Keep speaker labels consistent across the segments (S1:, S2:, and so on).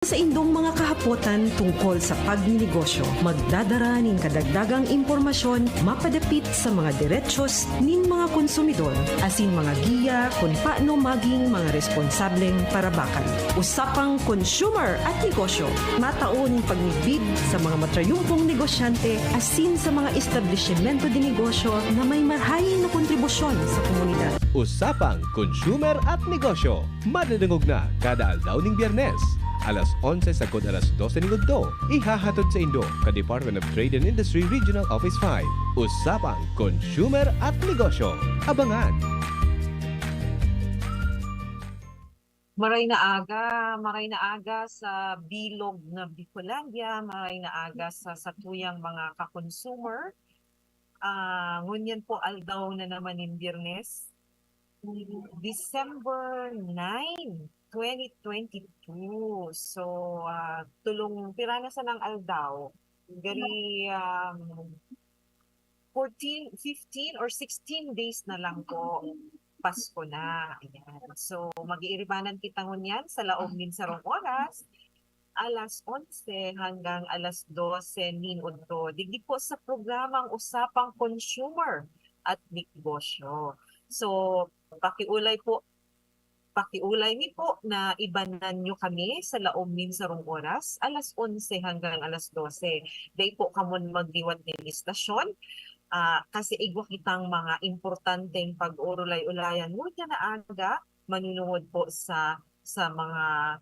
S1: Sa indong mga kahapotan tungkol sa pagninegosyo, magdadara nin kadagdagang impormasyon mapadapit sa mga diretsos nin mga konsumidor, asin mga giya kung paano maging mga responsableng parabakan. Usapang consumer at negosyo, mataon pagnibid sa mga matrayumpong negosyante asin sa mga establishmento de negosyo na may marhayin na kontribusyon sa komunidad.
S2: Usapang consumer at negosyo, madadangog na kada aldaw ning Biyernes. Alas 11 sagod alas 12 ng udto, ihahatod sa Indo ka Department of Trade and Industry Regional Office 5. Usapang consumer at negosyo. Abangan!
S3: Maray na aga sa bilog na Bicolandia, maray na aga sa satuyang mga ka-consumer. Ngunyan po aldaw na naman ng Biyernes, December 9, 2022. So, tulong piranasan ng aldaw. Gari 14, 15 or 16 days na lang po. Pasko na. Ayan. So, mag-iiribanan kita ngunyan sa laog min sarong oras, alas 11 hanggang alas 12 nin udto. Digdi po sa programang Usapang Consumer at Negosyo. So, pakiulay mi po na ibanan nyo kami sa laom min sarong oras, alas 11 hanggang alas 12. Day po kamon magdiwat ng istasyon. Kasi igwa kitang mga importanteng pag-urulay-ulayan mo na aga, manunungod po sa mga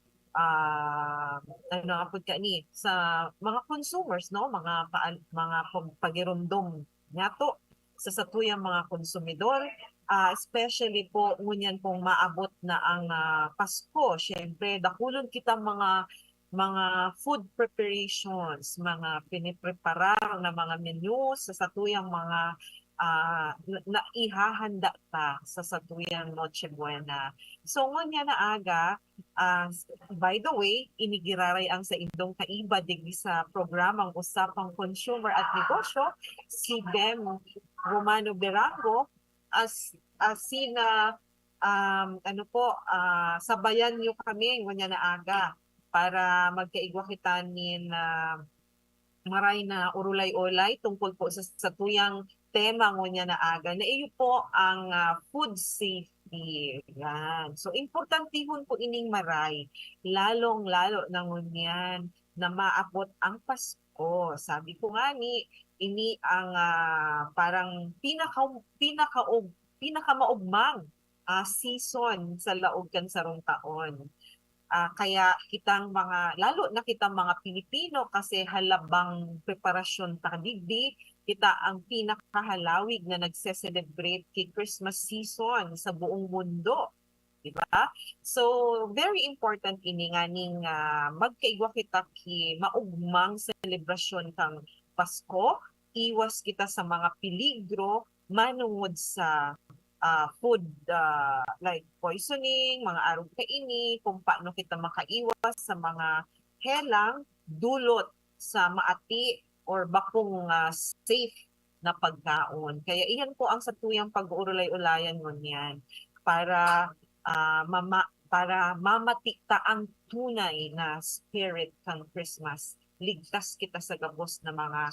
S3: sa mga consumers, no, mga pagirumdom nato sa satuyang mga konsumidor, especially po ngunyan pong maabot na ang Pasko. Syempre dakulon kita mga food preparations, mga pinipreparar na mga menu sa satuyang mga na ihahanda ta sa satuyang Noche Buena. So ngunyan na aga, by the way, inigiraray ang sa indong kaiba digdi sa programang Usapang Consumer at Negosyo, si Bem Romano Berango, sabayan niyo kami ngunyan na aga para magkaigwa kita nin maray na urulay-ulay tungkol po sa tuyang tema ngunyan na aga na iyo po ang food safety. Yan. So, importantihon po ining maray, lalong-lalo na ngunyan na maabot ang Pasko. Sabi ko nga ini ang parang pinakamaugmang season sa laog kan sarong taon. Kaya lalo na kitang mga Pilipino, kasi halabang preparasyon tadigdi, kita ang pinakahalawig na nagse-celebrate kay Christmas season sa buong mundo. Diba? So, very important ini nga ning magkaigwa kita ki maugmang selebrasyon kang Pasko, iwas kita sa mga peligro manungod sa food like poisoning, mga arog kaini, kung paano kita makaiwas sa mga helang dulot sa maati or bakong safe na pagkaon. Kaya iyan po ang satuyang pag-uurulay-ulayan ngunyan para mamatikta ang tunay na spirit kang Christmas. Ligtas kita sa gabos na mga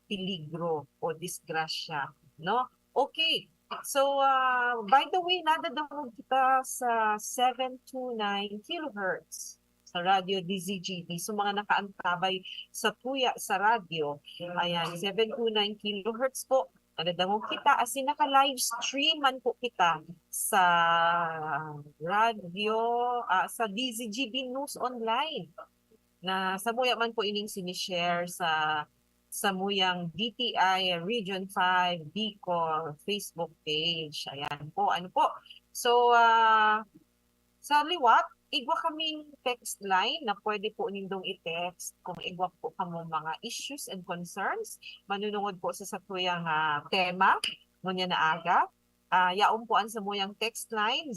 S3: peligro o disgrasya, no? Okay. So, by the way, nadadamog kita sa 729 kilohertz sa Radio DZGB. So, mga nakaantabay sa tuya sa radio, ayan, 729 kilohertz po. Nadadamog kita. As in, naka-live stream man po kita sa radio, sa DZGB News Online. Na sa muya man po ining sinishare sa muyang DTI Region 5 Bicol Facebook page. Ayan po, ano po. So, sa liwat, igwa kaming text line na pwede po nindong i-text kung igwa po kamo mga issues and concerns. Manunungod po sa satuyang tema, ngunya na aga. Yaon po ang sa muyang text line,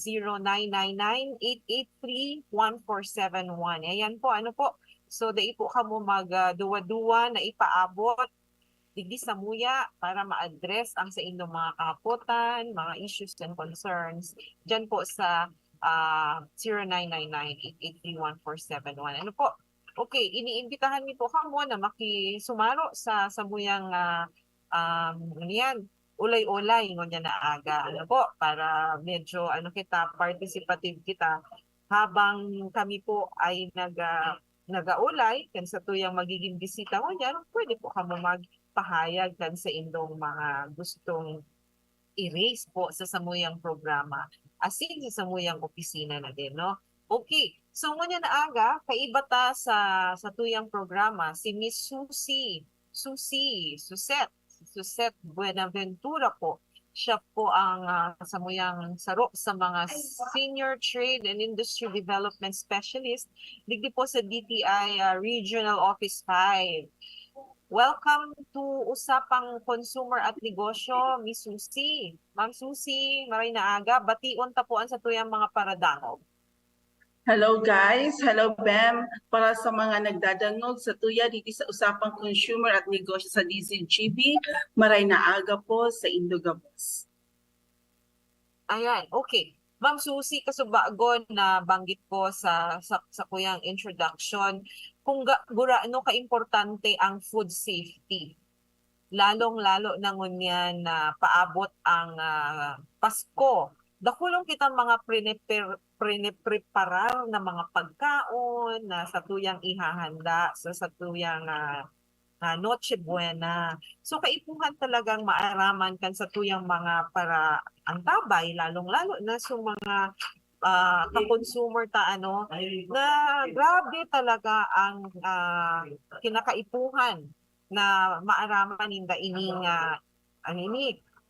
S3: 0999-883-1471. Ayan po, ano po. So, dai po kamo magduwa-duwa na ipaabot digdi sa muya para ma-address ang sa inyong mga kahapotan, mga issues and concerns. Diyan po sa 0999-8831-471. Ano po? Okay, iniimbitahan niyo po kamo na makisumaro sa samuyang ano yan, ulay-ulay ngonya na aga. Ano po, para medyo participative kita habang kami po ay nagaulay kan sa tuyang magiging bisita ko yan, pwede po kamo magpahayag kan sa indong mga gustong i-raise po sa samuyang programa asin sa samuyang opisina na din, no? Okay. So ngunya na aga, kaiba ta sa tuyang programa si Miss Suset Buenaventura po. Siya po ang samuyang saro sa mga Senior Trade and Industry Development Specialist digdi po sa DTI Regional Office 5. Welcome to Usapang Consumer at Negosyo, Miss Susie. Ma'am Susie, maray na aga, bation tapuan sa tuyang mga paradangog.
S4: Hello guys, hello Bem. Para sa mga nagdadangog sa tuya dito sa Usapang Consumer at Negosyo sa DZGB, maray na aga po sa Indogabos.
S3: Ayan, okay. Ma'am Susie, kasubago na banggit ko sa kuyang introduction, kung guraano ka-importante ang food safety. Lalong-lalo na ngunyan na paabot ang Pasko. Dakulong kita mga preparar na mga pagkaon na sa tuyang ihahanda, sa tuyang Noche Buena. So kaipuhan talagang maaraman kan sa tuyang mga para antabay, lalong-lalo na sa mga ka-consumer na grabe talaga ang kinakaipuhan na maaraman ninda ining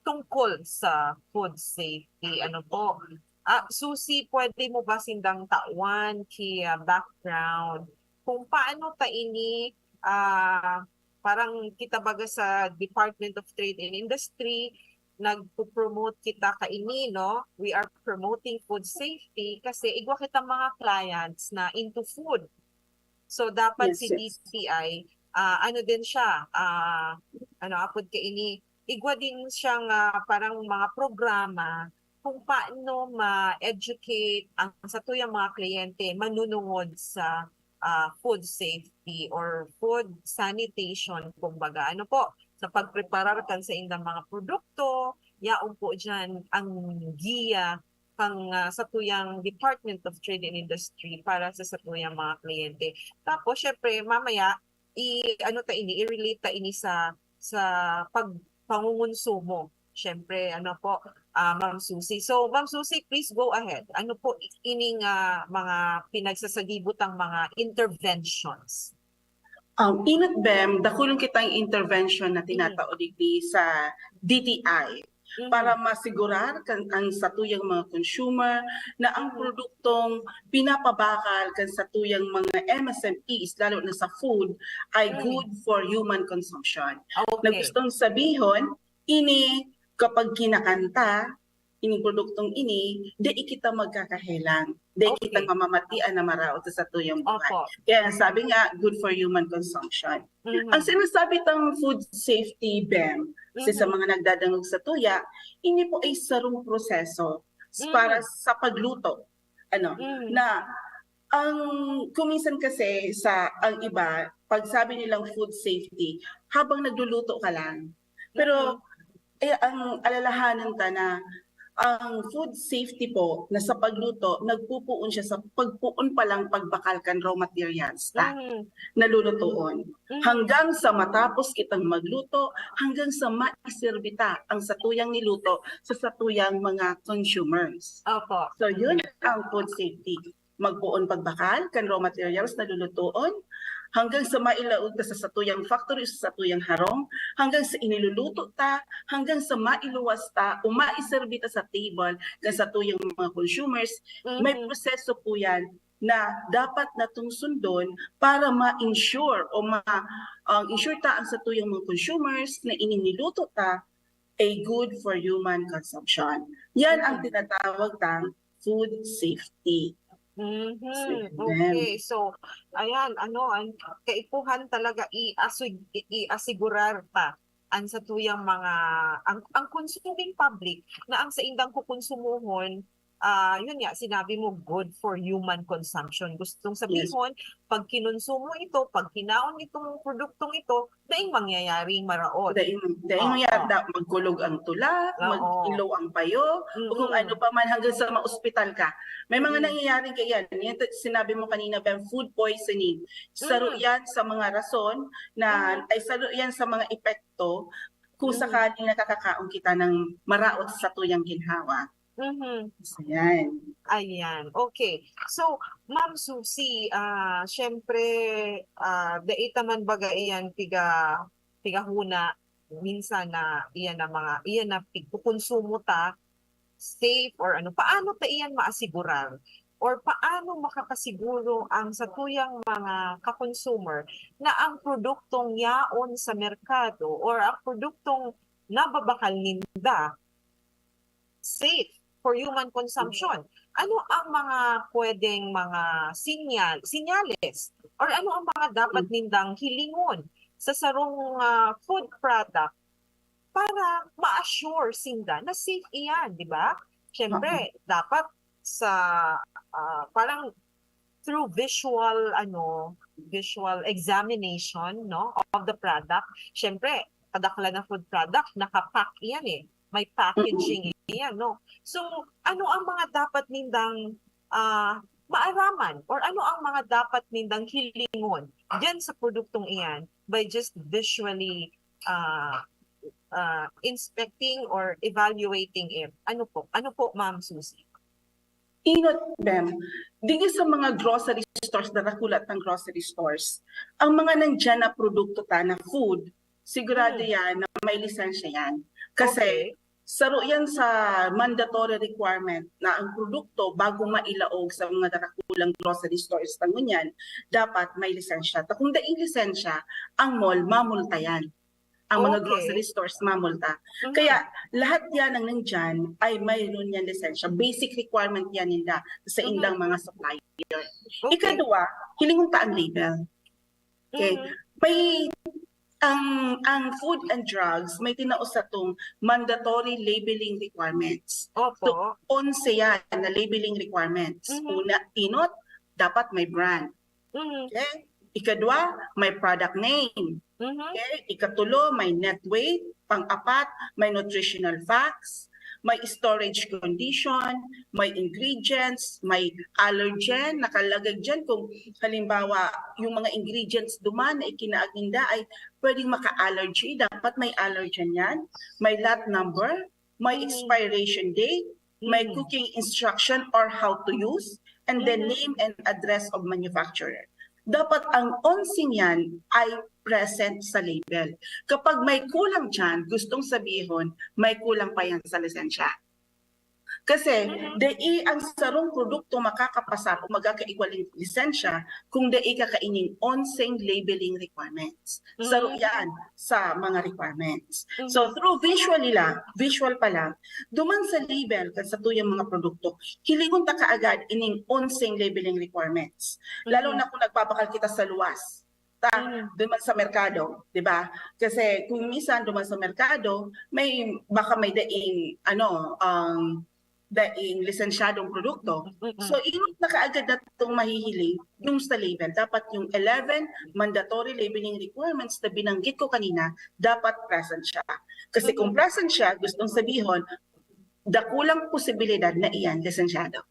S3: tungkol sa food safety. Ano po? Susie, pwede mo ba sindang tawan background kung paano ta ini parang kita baga sa Department of Trade and Industry nagpo-promote kita kaini, no? We are promoting food safety kasi igwa kita mga clients na into food. So dapat si DTI ano din siya apod kaini igwa din siyang parang mga programa kung paano ma-educate ang sa tuyang mga kliyente manunungod sa food safety or food sanitation, kumbaga. Ano po, sa pagpreparar kan sa indang mga produkto, yaon po dyan ang giya sa tuyang Department of Trade and Industry para sa tuyang mga kliyente. Tapos, syempre, mamaya, i-relate ta ini sa pangungonsumo. Syempre, Ma'am Susie. So, Ma'am Susie, please go ahead. Ano po ining mga pinagsasagibutang mga interventions?
S4: Inat Bem, dakulong kitang intervention na tinatao digdi sa DTI para masigurar ang satuyang mga consumer na ang produktong pinapabakal kan satuyang mga MSMEs, lalo na sa food, ay good for human consumption.
S3: Okay.
S4: Na gustong sabihon, ini kapag kinakanta, ining produktong ini, di kita magkakahelang. Di kita mamamatian na maraot sa tuyang buhay.
S3: Opo.
S4: Kaya sabi nga, good for human consumption. Ang sinasabi tang food safety, Bem, sa mga nagdadangog sa tuya, ini po ay sarong proseso para sa pagluto. Na ang kuminsan kasi ang iba, pag sabi nilang food safety, habang nagluluto ka lang. Pero ang alalahanan ta na ang food safety po na sa pagluto, nagpupuon siya sa pagpuon pa lang pagbakal kan raw materials nalulutoon. Hanggang sa matapos kitang magluto, hanggang sa maiserbita ang satuyang niluto sa satuyang mga consumers.
S3: Opo.
S4: So yun ang food safety. Magpuon pagbakal kan raw materials nalulutoon, hanggang sa mailaod ta sa satuyang factory, sa satuyang harong, hanggang sa iniluluto ta, hanggang sa mailuwas ta o maiserbi ta sa table ng satuyang mga consumers, may proseso po yan na dapat natong sundon para ma-ensure o ma-ensure ta ang satuyang mga consumers na ininiluto ta ay good for human consumption. Yan ang tinatawag tang food safety.
S3: Okay, so ayan, ang kaipuhan talaga i-asigurar pa ang sa tuyang mga ang consuming public na ang sa indang kukonsumuhon yun nga, sinabi mo, good for human consumption. Gustong
S4: Yes.
S3: sabihin, pag kinonsumo ito, pag kinaon itong produktong ito, daing mangyayaring maraot.
S4: Daing yata magkulog ang tula,
S3: Oo.
S4: mag-ilaw ang payo, o kung ano pa man hanggang sa ma-ospital ka. May mga nangyayaring kaya yan. Sinabi mo kanina, Ben, food poisoning. Saro yan sa mga rason na, ay saro yan sa mga epekto kung sakaling nakakakaon kita ng maraot sa tuyang ginhawa. So, yan.
S3: Ayan, okay. So, Ma'am Susie, syempre, daita man baga iyan tigahuna minsan na iyan na pigkukonsumo ta safe or ano, paano ta iyan maasigurar? Or paano makakasiguro ang sa tuyang mga ka-consumer na ang produktong yaon sa merkado or ang produktong nababakal ninda safe for human consumption? Ano ang mga pwedeng mga sinyales or ano ang mga dapat nindang hilingon sa sarong food product para ma-assure sinda na safe iyan, di ba? Siyempre, dapat sa parang through visual examination of the product. Siyempre, kadaklan ng food product, nakapack iyan eh. May packaging iyan, no? So, ano ang mga dapat nindang maaraman or ano ang mga dapat nindang hilingon diyan sa produktong iyan by just visually inspecting or evaluating it? Ano po, Ma'am Susie?
S4: Inot, Bem, dito sa mga grocery stores, nakulat ng grocery stores, ang mga nandyan na produkto na food, sigurado yan na may lisensya yan. Kasi saro yan sa mandatory requirement na ang produkto bago mailaog sa mga nakakulang grocery stores tangunyan, dapat may lisensya. Kung daing lisensya, ang mall, mamulta yan. Ang mga grocery stores mamulta. Kaya lahat yan ang nandyan ay mayroon yan lisensya. Basic requirement yan nila sa indang mga supplier. Ikadua, hilingon ta ang label. Okay? May ang food and drugs may tinao sa tong mandatory labeling requirements.
S3: Opo.
S4: 11 yan na labeling requirements. Una, inot, dapat may brand. Okay? Ikadwa, may product name. Okay? Ikatulo, may net weight. Pang-apat, may nutritional facts. May storage condition, may ingredients, may allergen, nakalagay dyan kung halimbawa yung mga ingredients duman na ikinaaginda ay pwedeng maka-allergy, dapat may allergen yan, may lot number, may expiration date, may cooking instruction or how to use, and the name and address of manufacturer. Dapat ang onsing yan ay present sa label. Kapag may kulang dyan, gustong sabihin, may kulang pa yan sa lisensya. Kasi, dai ang sarong produkto makakapasar o magkakaigwaling lisensya kung dai kakainin onsing labeling requirements. Saro yan sa mga requirements. So, through visual pa lang, duman sa label sa tuyang mga produkto, hilingon ta kaagad ining onsing labeling requirements. Lalo na kung nagpapakal kita sa luwas. Duman sa merkado, 'di ba? Kasi kung minsan duman sa merkado, baka may daing daing lisensyadong produkto. So init na kaagad na itong mahihiling yung sa label. Dapat yung 11 mandatory labeling requirements na binanggit ko kanina, dapat present siya. Kasi kung present siya, gustong sabihin, dakulang posibilidad na iyan lisensyado.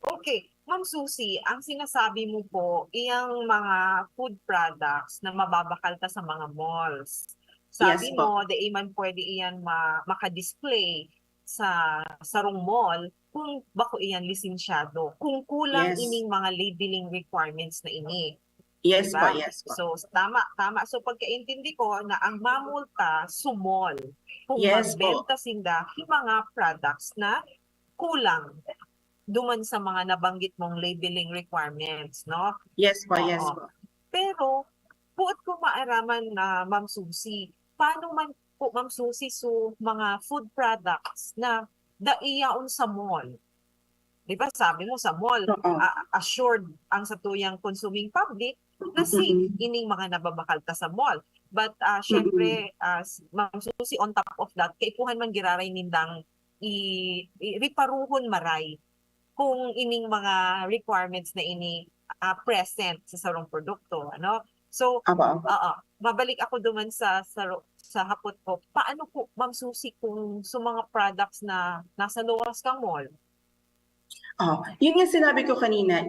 S3: Okay. Ma'am Susie, ang sinasabi mo po, iyang mga food products na mababakal ta sa mga malls. Sabi
S4: Yes,
S3: mo, di man pwede iyan makadisplay sa sarong mall kung bako iyan lisensyado. Kung kulang ining mga labeling requirements na ini.
S4: Yes
S3: diba?
S4: po, yes po.
S3: So, tama. So, pagkaintindi ko na ang mamulta sumol kung magbenta sinda yung mga products na kulang duman sa mga nabanggit mong labeling requirements, no?
S4: Yes po, yes po.
S3: Pero, buot ko maaraman na Ma'am Susie, paano man po Ma'am Susie so mga food products na daiyaon sa mall? Di ba sabi mo sa mall, assured ang satuyang consuming public na safe ining mga nababakal ta sa mall. But syempre, Ma'am Susie, on top of that, kaikuhan man giraray nindang riparuhon maray kung ining mga requirements na ini present sa sarong produkto, ano? So, mabalik ako duman sa hapot ko. Paano po, Ma'am Susie, kung sa mga products na nasa luwas kang mall?
S4: Yun yung sinabi ko kanina,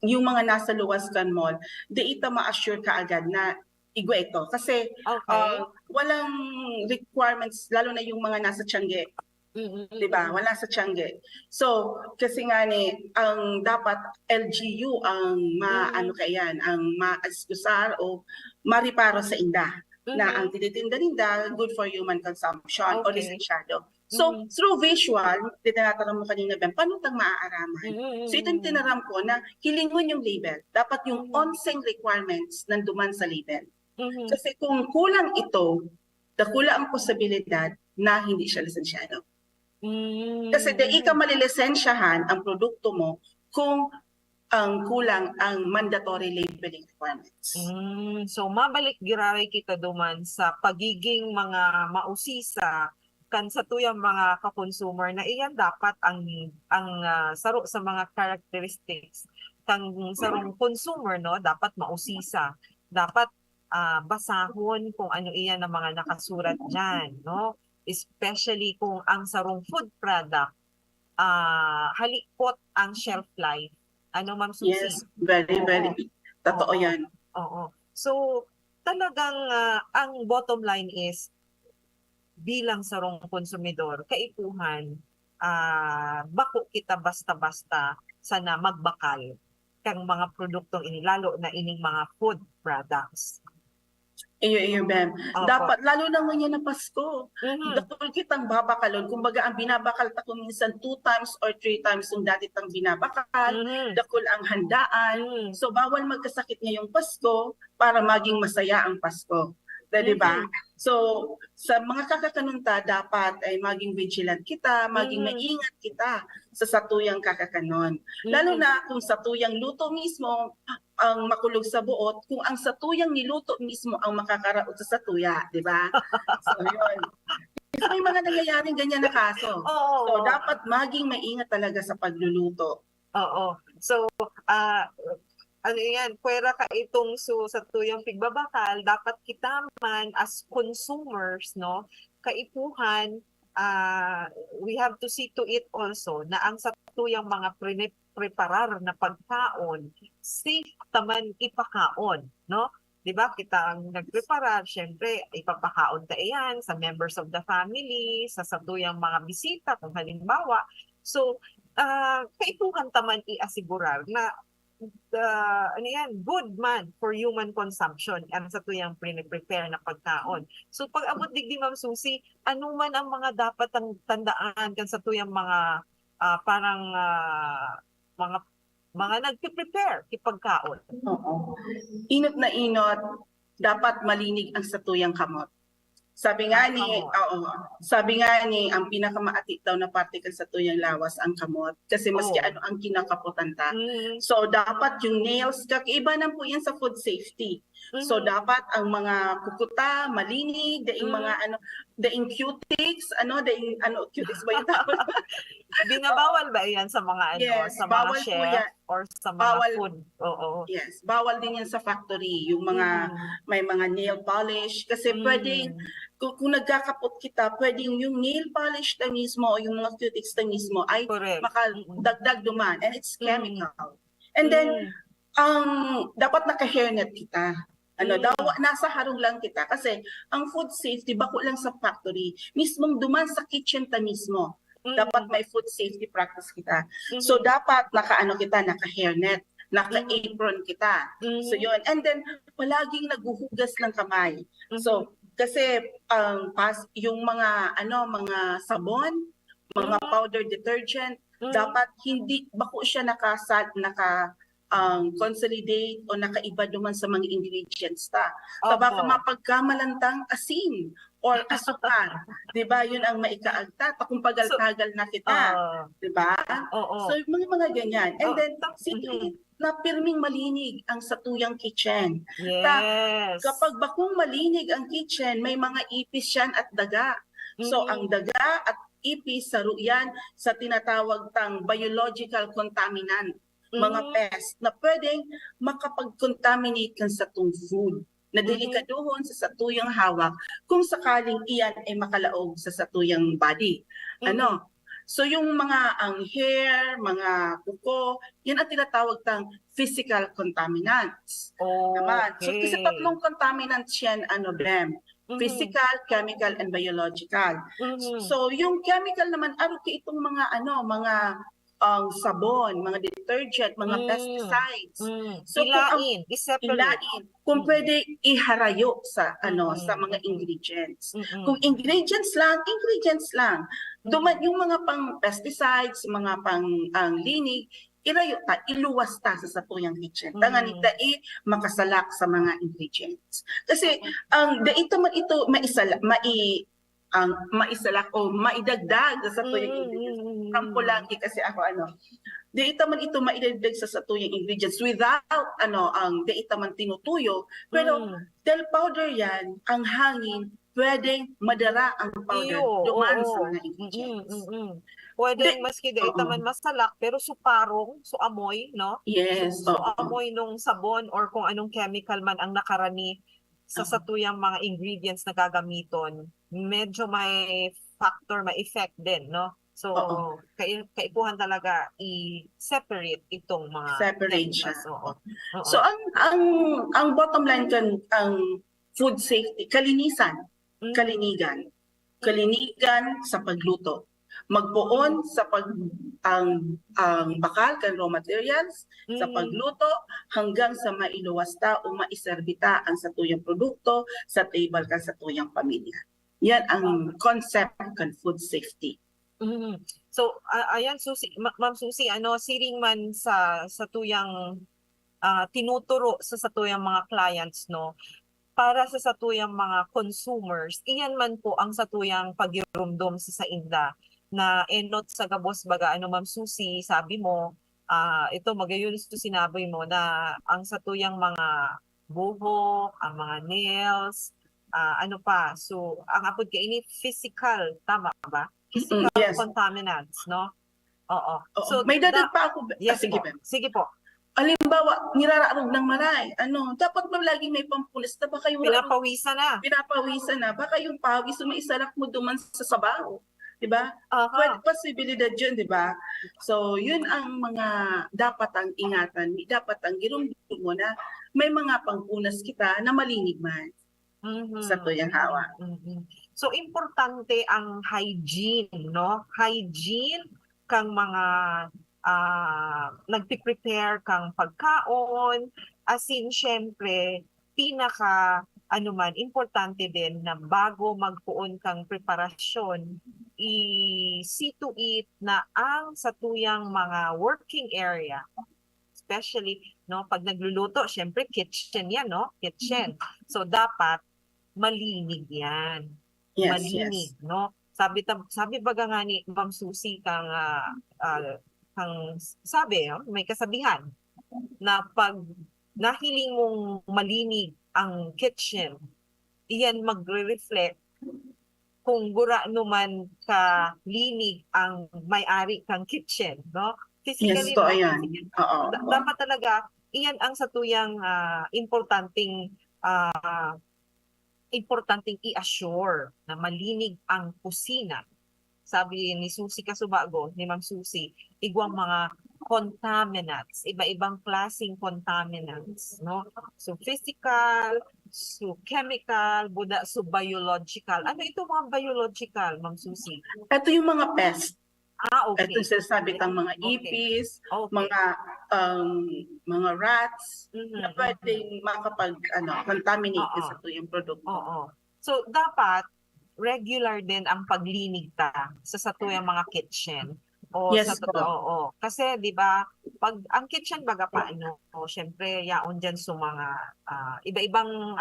S4: yung mga nasa luwas kan mall, ita ma-assure ka agad na igwa ito. Kasi walang requirements, lalo na yung mga nasa Tiangge. Diba? Wala sa Tiangge. So, kasi nga ang dapat LGU ang ang maaskusar o mariparo sa inda na ang tinitinda-ninda good for human consumption o lisensyado. So, through visual, tinatanong mo kanina, Ben, paano itang maaaraman? So, ito yung tinaram ko na hilingon yung label. Dapat yung onseng requirements nanduman sa label. Kasi kung kulang ito, kulang ang posibilidad na hindi siya lisensyado. Kasi di ka malilisensyahan ang produkto mo kung ang kulang ang mandatory labeling requirements.
S3: So mabalik giraray kita duman sa pagiging mga mausisa kan sa tuyang mga ka-consumer na iyan dapat ang saro sa mga characteristics kang sarong consumer, no, dapat mausisa. Dapat basahon kung ano iyan ang mga nakasurat diyan, no? Especially kung ang sarong food product, halikot ang shelf life. Ano, Ma'am Susie?
S4: Yes, very, very. Totoo yan.
S3: So, talagang ang bottom line is, bilang sarong konsumidor, kaipuhan, bako kita basta-basta sana magbakal kang mga produktong inilalo na ining mga food products.
S4: Iyo, Ben. Dapat, lalo na ngayon na Pasko, dakol kitang babakalon. Kumbaga, ang binabakal ta ko minsan 2 times or 3 times yung dati tang binabakal, dakol ang handaan. So, bawal magkasakit ngayong Pasko para maging masaya ang Pasko. Diba? So, sa mga kakakanunta, dapat ay maging vigilant kita, maging maingat kita sa satuyang kakakanon. Lalo na kung satuyang luto mismo ang makulog sa buot, kung ang satuyang niluto mismo ang makakaraot sa satuya, di ba? So, yun. Kasi may mga nangyayaring ganyan na kaso. So, dapat maging maingat talaga sa pagluluto.
S3: So, ano yan, pwera ka itong sa tuyang pigbabakal, dapat kita man as consumers, no, kaipuhan, we have to see to it also na ang sa tuyang mga preparar na pagkaon, safe taman ipakaon, no? 'Di ba? Kita ang nagpreparar, syempre ipapakaon ta iyan sa members of the family, sa tuyang mga bisita kung halimbawa. So, kaipuhan taman i-asigurar na good man for human consumption ang sa tuyang prepare na pagkaon. So pag abot digdi, Ma'am Susie, ano man ang mga dapat ang tandaan kan sa tuyang mga mga nagpe-prepare ipagkaon?
S4: Inot na inot, dapat malinig ang satuyang kamot. Sabi nga ni, ang pinakamaati daw na parte kan sa tuyang lawas ang kamot. Kasi maski ano ang kinakaputanta. So, dapat yung nails, kakiba na po yan sa food safety. So, dapat ang mga kukuta, malinig, daing mga daing cutics, cutics ba yung tawag?
S3: Binabawal ba yan sa mga sa mga chef or sa mga food?
S4: Yes, bawal din yan sa factory, yung mga may mga nail polish kasi pwedeng kung nagkakapot kita, pwedeng yung nail polish ta mismo o yung mga cutics ta mismo ay makadagdag duman and it's chemical. And then dapat naka-hairnet kita. Nasa harong lang kita kasi ang food safety bako lang sa factory, mismong duman sa kitchen ta mismo. Dapat may food safety practice kita. So dapat naka-hairnet, naka-apron kita. So yun. And then palaging naguhugas ng kamay. So kasi yung mga sabon, mga powder detergent, dapat hindi bako siya consolidate o nakaiba duman sa mga ingredients ta. So baka mapagkamalantang asin or asukar, 'di ba? Yun ang maikaagta kung pagal-tagal na kita, 'di ba? So mga ganyan. And then na pirming malinig ang satuyang kitchen.
S3: Yes.
S4: Kapag bakong malinig ang kitchen, may mga ipis yan at daga. So ang daga at ipis, saro yan sa tinatawag tang biological contaminant, mga pest na pwedeng makapag-contaminate kan sa tong food na delikaduhon sa satuyang hawak kung sakaling iyan ay makalaog sa satuyang body. Ano? So yung mga ang hair, mga kuko, yan ang tinatawag tang physical contaminants. Naman. So kasi tatlong contaminants yan, Bem. Physical, chemical, and biological. So yung chemical naman, itong mga mga sabon, mga detergent, mga pesticides. So
S3: Ilain,
S4: ilain, kung pwede iharayo sa sa mga ingredients. Kung ingredients lang. Duman yung mga pang pesticides, mga pang linig, irayo ta, iluwas ta sa satuyang kitchen. Tangan dai makasalak sa mga ingredients. Kasi ito maisalak o maidagdag sa satuyang ingredients. Kampulangi kasi ako dito man ito maidagdag sa satuyang ingredients without dito man tinutuyo, pero dahil powder yan, ang hangin pwedeng madara ang powder duman sa mga ingredients.
S3: Pwedeng maski dito man masalak pero suparong, amoy, no?
S4: Yes.
S3: So amoy nung sabon or kung anong chemical man ang nakarani sa satuyang mga ingredients na gagamiton, medyo may factor, may effect din, no? So kaipuhan talaga i-separate itong mga
S4: separate siya.
S3: chemicals.
S4: So ang bottom line kan ang food safety, kalinigan sa pagluto. Magpuon sa ang bakal kan raw materials sa pagluto hanggang sa mailuwasta o maiserbita ang satuyang produkto sa table kan satuyang pamilya. Yan ang concept kan food safety.
S3: So ayan Susi, Ma'am Susi, siring man sa satuyang tinuturo sa satuyang mga clients, no, para sa satuyang mga consumers, iyan man po ang satuyang pagirumdum sa inda na enot sa gabos baga Ma'am Susi, sabi mo ito magayon ito sinabi mo na ang satuyang mga buhok, ang mga nails, so ang apod ka ini physical, tama ba? Physical contaminants, no? Oo.
S4: So may dadag pa ako.
S3: Yes, sige po.
S4: Halimbawa, nirararog ng maray. Dapat ba laging may pampulis na baka yung
S3: pinapawisan na.
S4: Baka yung pawis maisalak mo duman sa sabaw. 'Di ba?
S3: Pwede
S4: posibilidad 'yun, 'di ba? So, 'yun ang mga dapat ang ingatan, dapat ang girumdum mo na may mga pangpunas kita na malinig man. Sa tuyang hawa.
S3: So importante ang hygiene, no? Hygiene kang mga nagpi-prepare kang pagkaon, asin syempre pinaka importante din na bago magpuon kang preparasyon, see to it na ang satuyang mga working area, especially pag nagluluto, syempre kitchen yan, no? Kitchen. So dapat malinig yan. Malinig, no? Sabi baga nga ni Ma'am Susi kang may kasabihan na pag nahiling mong malinig ang kitchen, iyan magre-reflect kung gura naman ka linig ang may-ari kang kitchen, no? Physically, dapat talaga iyan ang satuyang importanteng i-assure na malinig ang kusina. Sabi ni Susi Kasubago, ni Ma'am Susi, igwang mga contaminants, iba-ibang klaseng contaminants, no? So physical, so chemical, so biological. Ano ito mga biological, Ma'am Susi?
S4: Ito yung mga pest.
S3: Okay.
S4: Ito sinasabi kang mga ipis, mga rats, na pwedeng contaminate sa tuyong produkto.
S3: So dapat regular din ang paglinig sa satuyang mga kitchen. Kasi 'di ba, pag ang kitchen baga syempre yaon diyan sa mga iba-ibang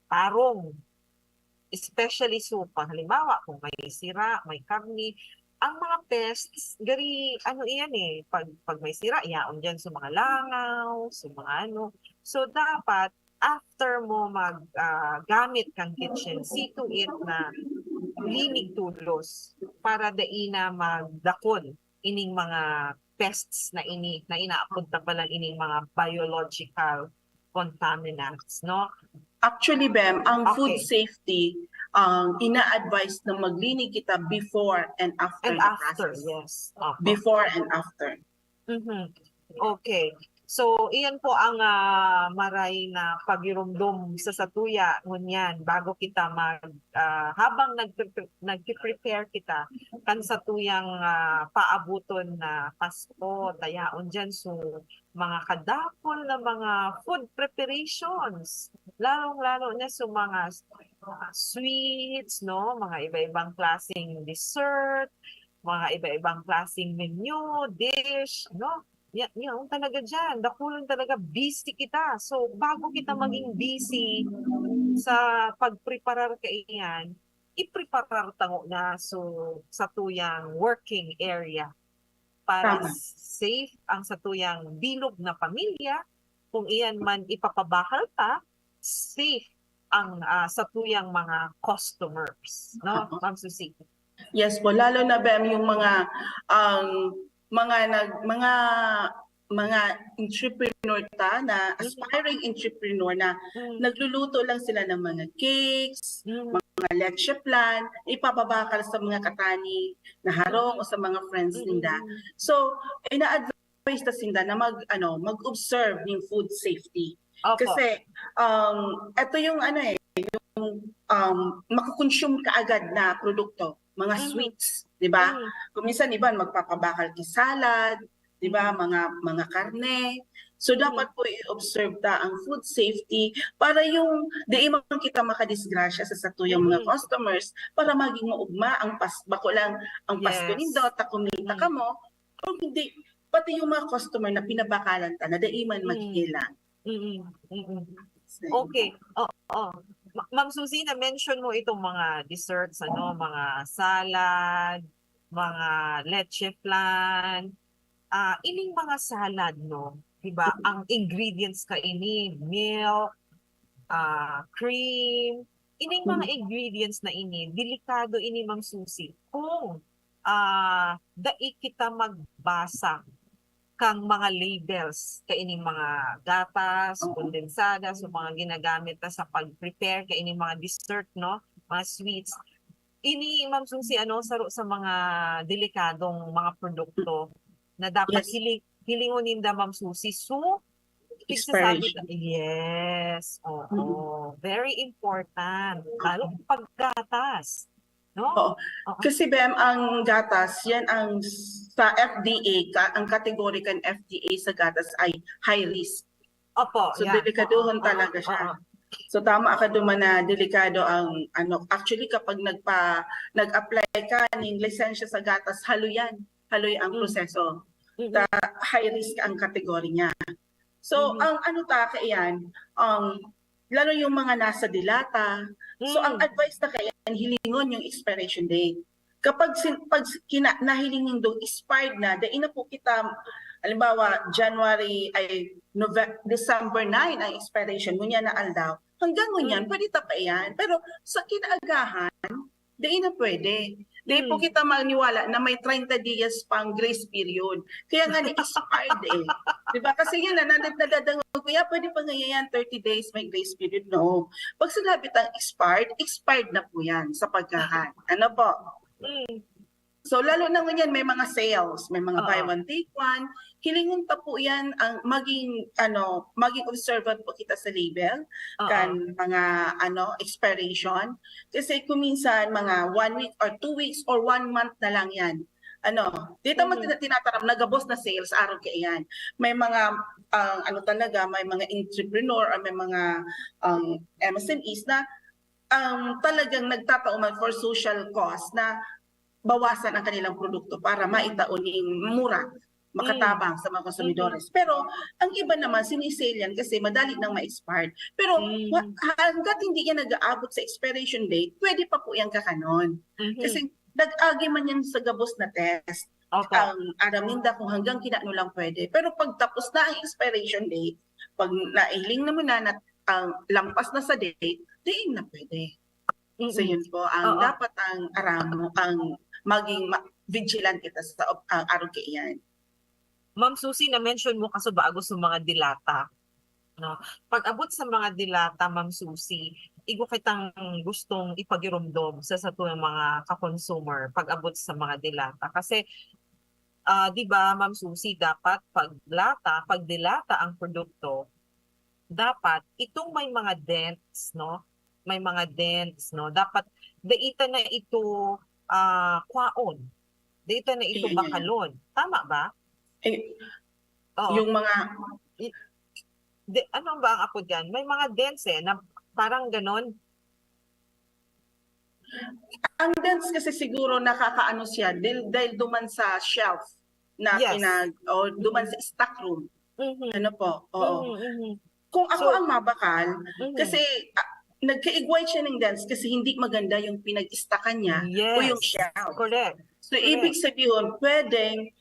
S3: tarong. Especially halimbawa kung may sira, may karni, ang mga pests, iyan pag may sira, yaon dyan sa mga langaw, sa mga So, dapat, after mo gamit kang kitchen, see to it na linig tulos para daina magdakon ining mga pests na inaapunta pa lang ining mga biological contaminants, no?
S4: Actually, Bem, ang food
S3: Okay.
S4: safety, ina-advise na maglinig kita before and after
S3: And
S4: the
S3: after,
S4: process.
S3: yes. Opo.
S4: Before and after.
S3: Mhm. Okay. So, iyan po ang maray na pagirumdum sa satuya ngunyan bago kita habang nagpe-prepare kita kan satuyang paabuton na Pasko, dayaon dyan so mga kadakol na mga food preparations. Lalong-lalo na sa mga sweets, no, mga iba-ibang klaseng dessert, mga iba-ibang klaseng menu, dish, no? Yan talaga dyan. Dakulon talaga busy kita. So, bago kita maging busy sa pagpreparar ka iyan, ipreparar tango na sa tuyang working area para
S4: Tama.
S3: safe ang sa tuyang bilog na pamilya. Kung iyan man ipapabakal pa, safe ang sa tuyang mga customers. No, Ma'am Susie?
S4: Yes po, lalo na Bem yung mga entrepreneur na aspiring entrepreneur na nagluluto lang sila ng mga cakes, mga leche plan, ipapabakal sa mga katani na harong o sa mga friends nila. So, ina-advise na sila na mag-observe ng food safety.
S3: Opo.
S4: Kasi ito yung makakonsume kaagad na produkto, mga sweets, 'di ba? Kung minsan iba magpapabakal ki salad, 'di ba, mga karne. So dapat po i-observe ta ang food safety para yung di man kita makadisgrasya sa satuyang mga customers para maging maugma ang bako lang ang Pasko
S3: Yes.
S4: nindo ta kumita ka mo o hindi pati yung mga customer na pinabakalan ta na di man magkikilang.
S3: Okay. Oo. Ma'am Susie, na-mention mo itong mga desserts, mga salad, mga leche flan. Ining mga salad, no? Diba? Ang ingredients ka ini, milk, cream. Ining mga ingredients na ini, delikado ini, Ma'am Susie. Kung dai kita magbasa kang mga labels kaining mga gatas, kondensada, so mga ginagamit na sa pag-prepare kaining mga dessert, no, mga sweets. Ini Ma'am Susie saro sa mga delikadong mga produkto na dapat hilingon ninda Ma'am Susie. So
S4: Expiration.
S3: Yes. Oo. Very important. Lalo paggatas. No?
S4: Oo. Kasi Bem, ang gatas, yan ang sa FDA, ang kategory kan FDA sa gatas ay high risk.
S3: Opo,
S4: So
S3: yan.
S4: delikaduhan talaga siya. So tama ka duman na delikado ang actually kapag nag-apply ka ng lisensya sa gatas, haloy ang proseso. High risk ang kategory niya. So ang kaiyan, lalo yung mga nasa dilata. So ang advice na kaya hilingon yung expiration date. Kapag nahilingin do expired na, dahil na po kita, halimbawa January December 9 ang expiration, ngunya na aldaw. Hanggang ngunyan, pwede tapayan. Pero sa kinaagahan, dahil na pwede. Dahil po kita maniwala na may 30 days pang grace period. Kaya nga ni-expired Diba? Kasi yun na nadadangog ko, pwede pa ngayon 30 days may grace period. No. Pag sinabi tang expired na po yan sa pagkahan. Ano po? So lalo na ngayon may mga sales, may mga buy one take one. Hilingon pa po 'yan ang maging observant po kita sa label kan mga expiration kasi kung minsan mga 1 week or 2 weeks or 1 month na lang 'yan. Dito man tinataram nagabos na sales araw kay 'yan. May mga may mga entrepreneur or may mga MSMEs na talagang nagtatauman for social cause na bawasan ang kanilang produkto para maitaon yung mura, makatabang sa mga konsumidores. Pero ang iba naman, sinisale yan kasi madali nang ma-expired. Pero hanggat hindi yan nag-aabot sa expiration date, pwede pa po yan kakanon. Kasi nag-agi man yan sa gabos na test. Araminda kung hanggang kinano lang pwede. Pero pag tapos na ang expiration date, pag nailing na mo na lampas na sa date, diin na pwede. So yun po ang
S3: Oo.
S4: dapat ang aramo ang maging vigilant kita sa aruga yan.
S3: Ma'am Susie, na-mention mo kaso bago sa mga dilata. No? Pag abot sa mga dilata, Ma'am Susie, igo kitang gustong ipagirumdom sa ng mga ka-consumer pag abot sa mga dilata. Kasi, di ba, Ma'am Susie, dapat pag dilata ang produkto, dapat itong may mga dents, no? May mga dents, no? Dapat daita na ito kwaon. Daita na ito
S4: Yan, yan, yan.
S3: bakalon. Tama ba?
S4: Eh,
S3: Oo.
S4: yung mga
S3: Ano ba ang ako dyan? May mga dents na parang ganon.
S4: ang dance kasi siguro nakakaano siya dahil duman sa shelf na
S3: Yes.
S4: o duman sa stock room.
S3: Mhm.
S4: Ano po? Oo.
S3: Mhm, mhm.
S4: Kung ako
S3: So,
S4: ang mabakal,
S3: Mhm.
S4: kasi nagka-igway siya ng dance kasi hindi maganda yung pinag-istakan niya o yung
S3: Yes.
S4: shelf.
S3: Correct.
S4: So, ibig sabihin, pwedeng,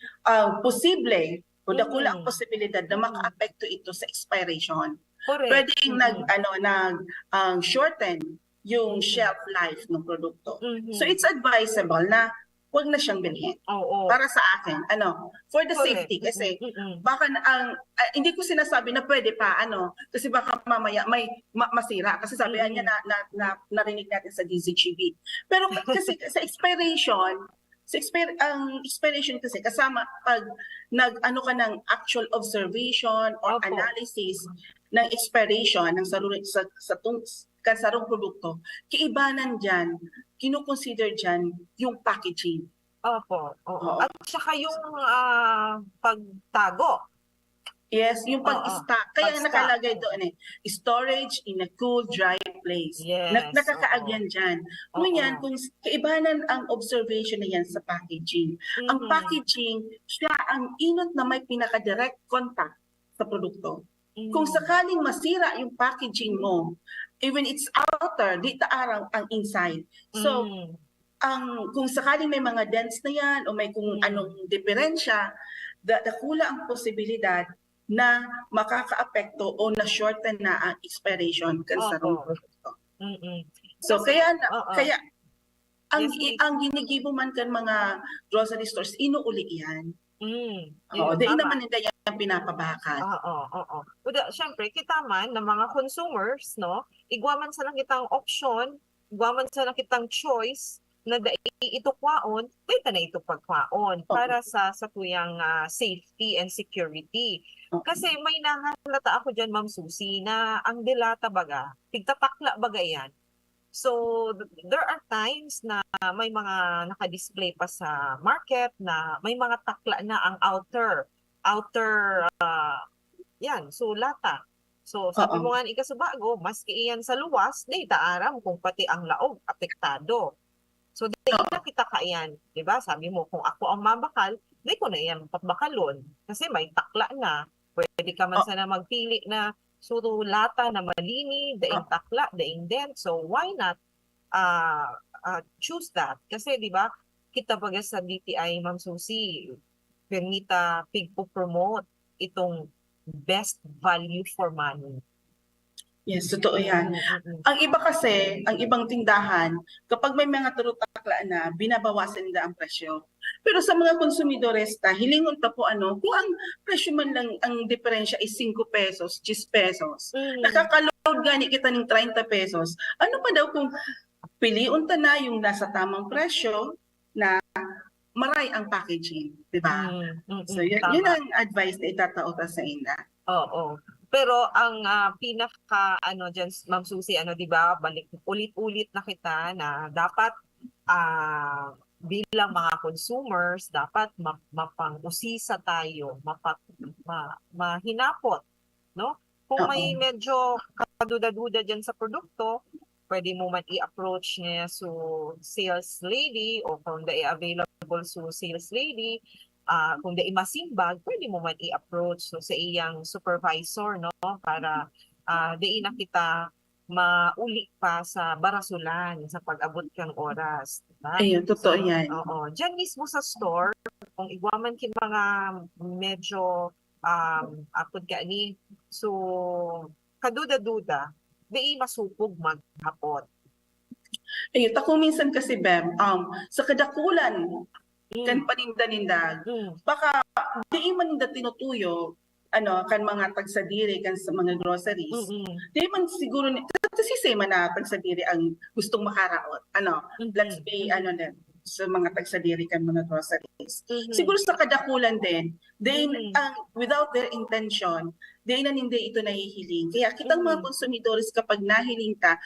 S4: posible, o dakula ang
S3: Mhm.
S4: posibilidad na maka-apekto ito sa expiration.
S3: Correct.
S4: Pwedeng shorten yung
S3: Mhm.
S4: shelf life ng produkto.
S3: Mhm.
S4: So, it's advisable na huwag na siyang bilhin.
S3: Oo.
S4: Para sa akin, for the
S3: Correct.
S4: safety, kasi
S3: Mhm.
S4: baka hindi ko sinasabi na pwede pa, kasi baka mamaya may masira. Kasi sabihan niya na narinig natin sa DZGB. Pero kasi sa expiration, ang expiration kasi kasama pag nag-ano ka ng actual observation or
S3: Opo.
S4: analysis ng expiration ng sarong produkto, kiibanan dyan, kinukonsider dyan yung packaging.
S3: Opo. Oo.
S4: Oo.
S3: At saka yung pagtago.
S4: Yes, yung pag-stock. Kaya
S3: Pag-stock.
S4: nakalagay doon storage in a cool, dry place.
S3: Yes.
S4: Nakakaagyan dyan.
S3: Oo.
S4: Ngayon, kung kaibanan ang observation na yan sa packaging. Ang
S3: Mhm.
S4: packaging, siya ang inot na may pinaka-direct contact sa produkto.
S3: Mhm.
S4: Kung sakaling masira yung packaging mo, even it's outer, di taarang ang inside. So,
S3: Mhm.
S4: kung sakaling may mga dents na yan o may kung anong diferensya, dakula ang posibilidad na makaka-apekto o na-shorten na ang expiration sa
S3: Opo.
S4: produkto.
S3: Mhm.
S4: So
S3: Kasi-
S4: kaya ang
S3: Yes, please.
S4: ang ginigibo man kan mga grocery stores inuuli yan. Oo,
S3: Yun,
S4: di
S3: tama.
S4: naman hindi yan pinapabakal.
S3: Oo. Siyempre, kita man ng mga consumers, no? Igwaman sa lang kitang option, igwaman sa lang kitang choice na ito kwaon, dito na ito pagkwaon para sa tuyang safety and security. Kasi may nahalata ako dyan, Ma'am Susie, na ang dilata baga, tigtatakla baga yan. So, there are times na may mga nakadisplay pa sa market na may mga takla na ang outer, yan, so lata. So, sabi mo nga ni Ikasubago, maski iyan sa luwas, di taaram kung pati ang laog apektado. So, di na kita kaiyan, di ba? Sabi mo, kung ako ang mabakal, di ko na iyan pabakalon. Kasi may takla na. Pwede ka man sana magpili na suro lata na malini, daing takla, daing dent. So, why not choose that? Kasi, di ba, kita baga sa DTI, Ma'am Susie, permita pigpo-promote itong best value for money.
S4: Yes, totoo yan. Ang iba kasi, ang ibang tindahan, kapag may mga turutakla na, binabawasan nila ang presyo. Pero sa mga konsumidores, hilingon ta po kung ang presyo man lang, ang diferensya ay 5 pesos, 10 pesos. Nakaka-load gani kita ng 30 pesos. Ano pa daw kung piliun ta na yung nasa tamang presyo na maray ang packaging, di ba? So yun ang advice na itataota sa ina.
S3: Oo. Pero ang pinaka diyan, Ma'am Susie, di ba, balik ulit-ulit na kita na dapat bilang mga consumers, dapat mapang-usisa tayo, mahinapot, no? Kung may medyo kaduda-duda diyan sa produkto, pwede mo man i-approach niya so sales lady o kung available so sales lady, kung dai masimbag, pwede mo man i-approach so sa iyang supervisor, no? Para dai na kita mauli pa sa barasulan sa pag-abot kang oras. Diba?
S4: Ayun, totoo yan.
S3: Oo. Diyan mismo sa store, kung igwaman kin mga medyo apod ka ni, so kaduda-duda, di masupog maghapot.
S4: Ayun, tako minsan kasi, Bem, sa kadakulan, kan
S3: Mm.
S4: paninda-nindag,
S3: Mm.
S4: baka di man ninda tinutuyo, kan mga tagsadiri, kan sa mga groceries,
S3: Mm.
S4: di man siguro, kasi say man na tagsadiri ang gustong makaraot, let's
S3: Mhm.
S4: be,
S3: Mhm.
S4: din, sa mga tagsadiri kan mga groceries.
S3: Mhm.
S4: Siguro sa kadakulan din,
S3: Mhm.
S4: without their intention, di na hindi ito nahihiling. Kaya kitang mga
S3: Mhm.
S4: konsumidores kapag nahiling ka,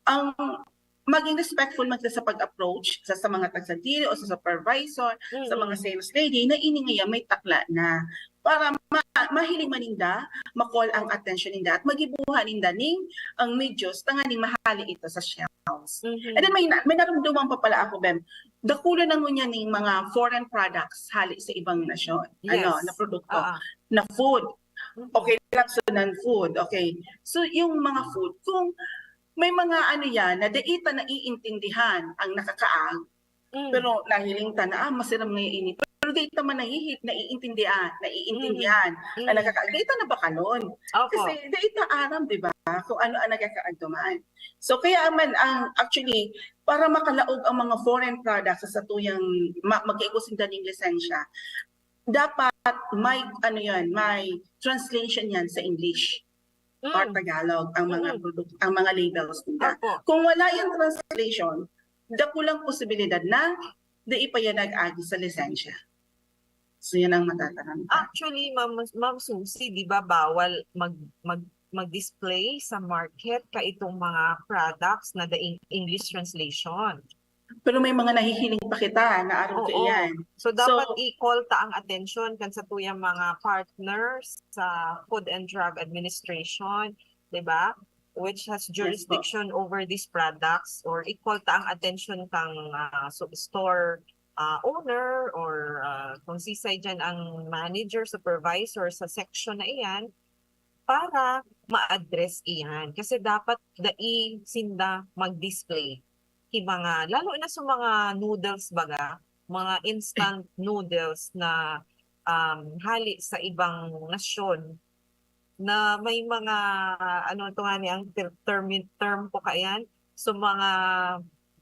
S4: ang maging respectful man sa pag-approach sa mga tagsadiri o sa supervisor, sa mga
S3: Mm.
S4: sales lady, na ini ngayon may takla na para mahiling maninda, makall ang attention ninda at magibuhan ninda ning ang medyos tanganing mahali ito sa shelves. And then
S3: Mhm.
S4: may naramdaman pa pala ako, Bem, dakulo na ngunyan ning mga foreign products hali sa ibang nasyon, na
S3: Yes.
S4: produkto,
S3: Ah.
S4: na food.
S3: Mhm.
S4: Okay lang so non-food, okay. So yung mga food, kung may mga yan na daita na iintindihan ang nakakaang,
S3: Mm.
S4: pero nahiling ta na masiram na ini. Pero data man nahihit,
S3: Mhm.
S4: naiintindihan ang
S3: Mhm.
S4: nakakaang. Data na ba kanon?
S3: Opo.
S4: Kasi data aram, di ba? Kung ano ang nagkakaagduman. So kaya man ang actually para makalaog ang mga foreign products sa tuyang mag-ikusin daning lisensya, dapat may may translation yan sa English or
S3: Mm.
S4: Tagalog ang mga
S3: Mm.
S4: ang mga labels nila.
S3: Opo.
S4: Kung wala yung translation, dakulang posibilidad na di ipayanag agi sa lisensya. So yan ang matatanong ka.
S3: Actually, Ma'am Susie, 'di ba bawal mag-display sa market ka itong mga products na the English translation?
S4: Pero may mga nahihiling pa kita na araw ka
S3: Oo.
S4: iyan.
S3: So
S4: So,
S3: dapat i-call ta ang attention kan sa tuyang mga partners sa Food and Drug Administration, 'di ba? Which has jurisdiction over these products, or i-call ta ang attention kang store owner, or kung sisay dyan ang manager, supervisor sa section na iyan, para ma-address iyan. Kasi dapat dai sinda mag-display mga, lalo na sa mga noodles baga, mga instant noodles na hali sa ibang nasyon, na may mga ano to nga ni ang term po kayan, so mga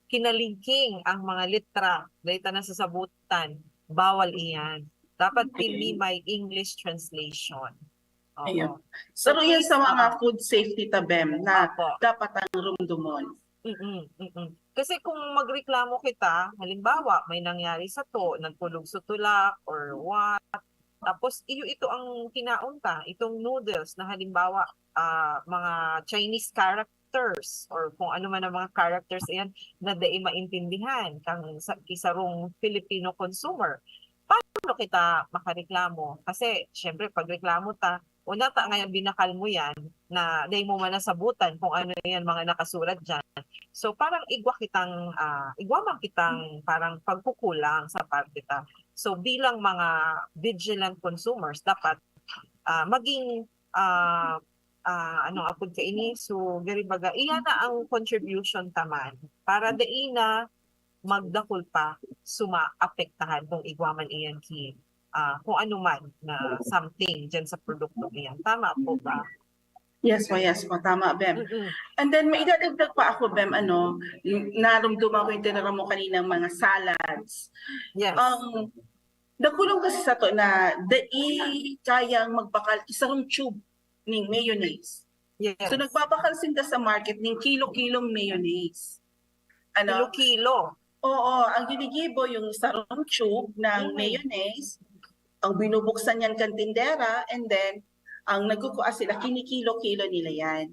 S3: kinalingking ang mga litra dahil na sa sabutan, bawal iyan. Dapat pili may English translation.
S4: ayun.
S3: Oo.
S4: So, yan
S3: please,
S4: sa mga food safety tabem na
S3: Opo.
S4: dapat ang rumdumon.
S3: Kasi kung magreklamo kita, halimbawa may nangyari sa to, nagpulog sa tulak or what, tapos ito ang kinaunta, itong noodles na halimbawa mga Chinese characters or kung ano man ang mga characters yan na dai maintindihan kang isarong Filipino consumer. Paano kita makareklamo? Kasi syempre pag reklamo ta, una ta ngayon binakal mo yan na dahil mo man nasabutan kung ano yan mga nakasulat dyan. So parang igwa man kitang parang pagkukulang sa parte ta. So bilang mga vigilant consumers, dapat maging apod ka ini, so gari baga iya na ang contribution taman para dai na magdakol pa suma-apektahan kung igwaman iyan kung ano man na something dyan sa produkto iyan. Tama po ba?
S4: Yes po, tama, Bem. And then, may idadagdag pa ako, Bem, narumduman ko yung tinara mo kaninang mga salads.
S3: Yes.
S4: Dakulong kasi sa to na kayang magbakal isang tube ng mayonnaise.
S3: Yes.
S4: So, nagbabakal sinda sa market ng kilo-kilong mayonnaise.
S3: Kilo-kilo?
S4: Oo, ang ginigibo yung sarong tube ng mayonnaise, ang binubuksan yan kantindera, and then, ang nagkukuha sila, kinikilo-kilo nila yan.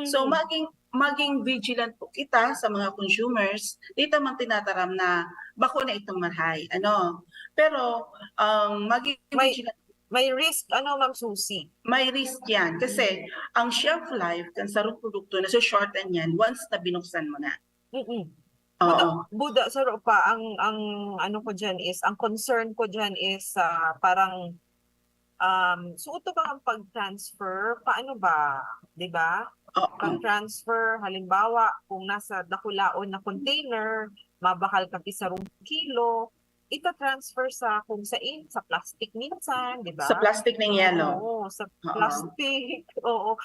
S4: So maging vigilant po kita sa mga consumers, dito man tinataram na bako na itong marhay. Pero maging vigilant.
S3: May risk, Ma'am Susie?
S4: May risk yan. Kasi ang shelf life kan sarong produkto na shorten yan once na binuksan mo na.
S3: Buda sa pa ang ano ko diyan is, ang concern ko diyan is parang so ito ba ang pag-transfer? Paano ba? 'Di ba? Pag-transfer, halimbawa, kung nasa dakulaon na container, mabakal ka sa kilo, ita-transfer sa kung saan, sa plastic minsan, 'di ba?
S4: Sa plastic ng yellow.
S3: Oo, sa plastic. Oo.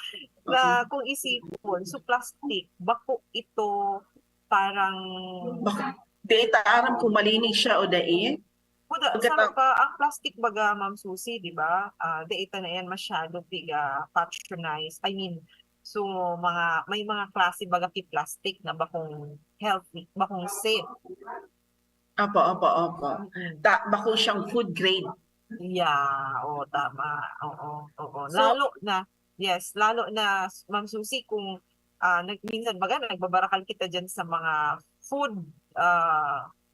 S3: Na kung isipon, so plastic, bako ito parang
S4: Di taaram kung malinis siya o dai.
S3: Sarap pa ang plastic baga, Ma'am Susie, di ba? Data na yan masyado biga patronized. I mean, so may mga klase baga ki plastic na bakong healthy, bakong safe.
S4: Opo. Bako siyang food grade.
S3: Yeah, tama. Oo.
S4: So,
S3: Lalo na Ma'am Susie kung minsan baga nagbabarakal kita diyan sa mga food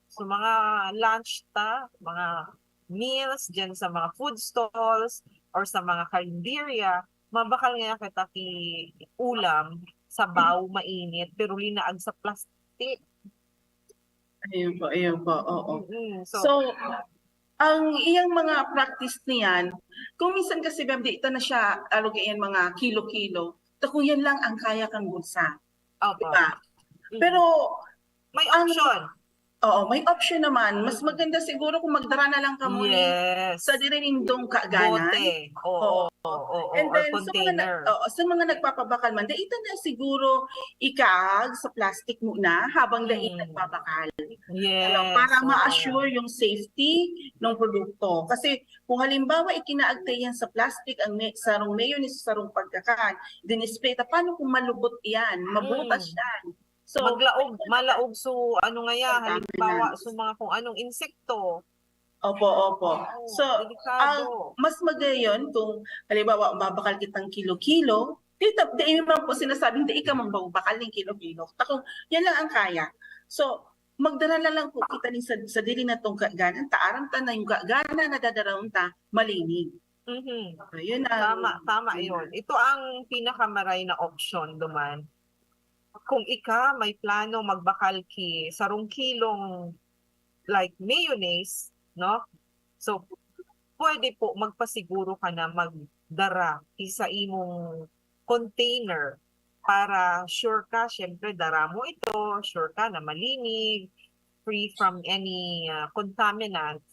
S3: sa mga lunch mga meals diyan sa mga food stalls or sa mga karinderya, mabakal nga kita ki ulam sabaw mainit pero linaag sa plastic.
S4: Ayun po, oo.
S3: So,
S4: ang iyang mga practice niyan, kung minsan kasi di ito na siya alugayan mga kilo-kilo, kung yan lang ang kaya kang bulsa. Diba? Pero
S3: may option.
S4: May option naman. Mas maganda siguro kung magdara na lang ka muna sa dirinindong kaaganan.
S3: Bote.
S4: And then,
S3: container.
S4: sa mga nagpapabakal man, ito na siguro ikaag sa plastic muna habang dahil nagbabakal.
S3: Yes.
S4: Para ma-assure yung safety ng produkto. Kasi kung halimbawa ikinaagtay yan sa plastic, ang sarong mayonnaise, sarong pagkakan, dinispeta, paano kung malubot yan? Mabutas yan. So,
S3: malaog so ano nga ya, halimbawa so mga kung anong insekto.
S4: Opo. So,
S3: delikado.
S4: mas magayon kung halimbawa babakal kitang kilo-kilo, di man po sinasabing di ka magbabakal ng kilo-kilo. Takong yan lang ang kaya. So, magdala na lang po kita ni sa dili na tong kaaganan, taaram ta na yung kaaganan na dadaraon ta malinig. So, yun
S3: Tama yun. Ito ang pinakamaray na option duman. Kung may plano magbakal ki sarong kilong like mayonnaise, no? So, pwede po magpasiguro ka na magdara isa imong container para sure ka, syempre dara mo ito, sure ka na malinig, free from any contaminants.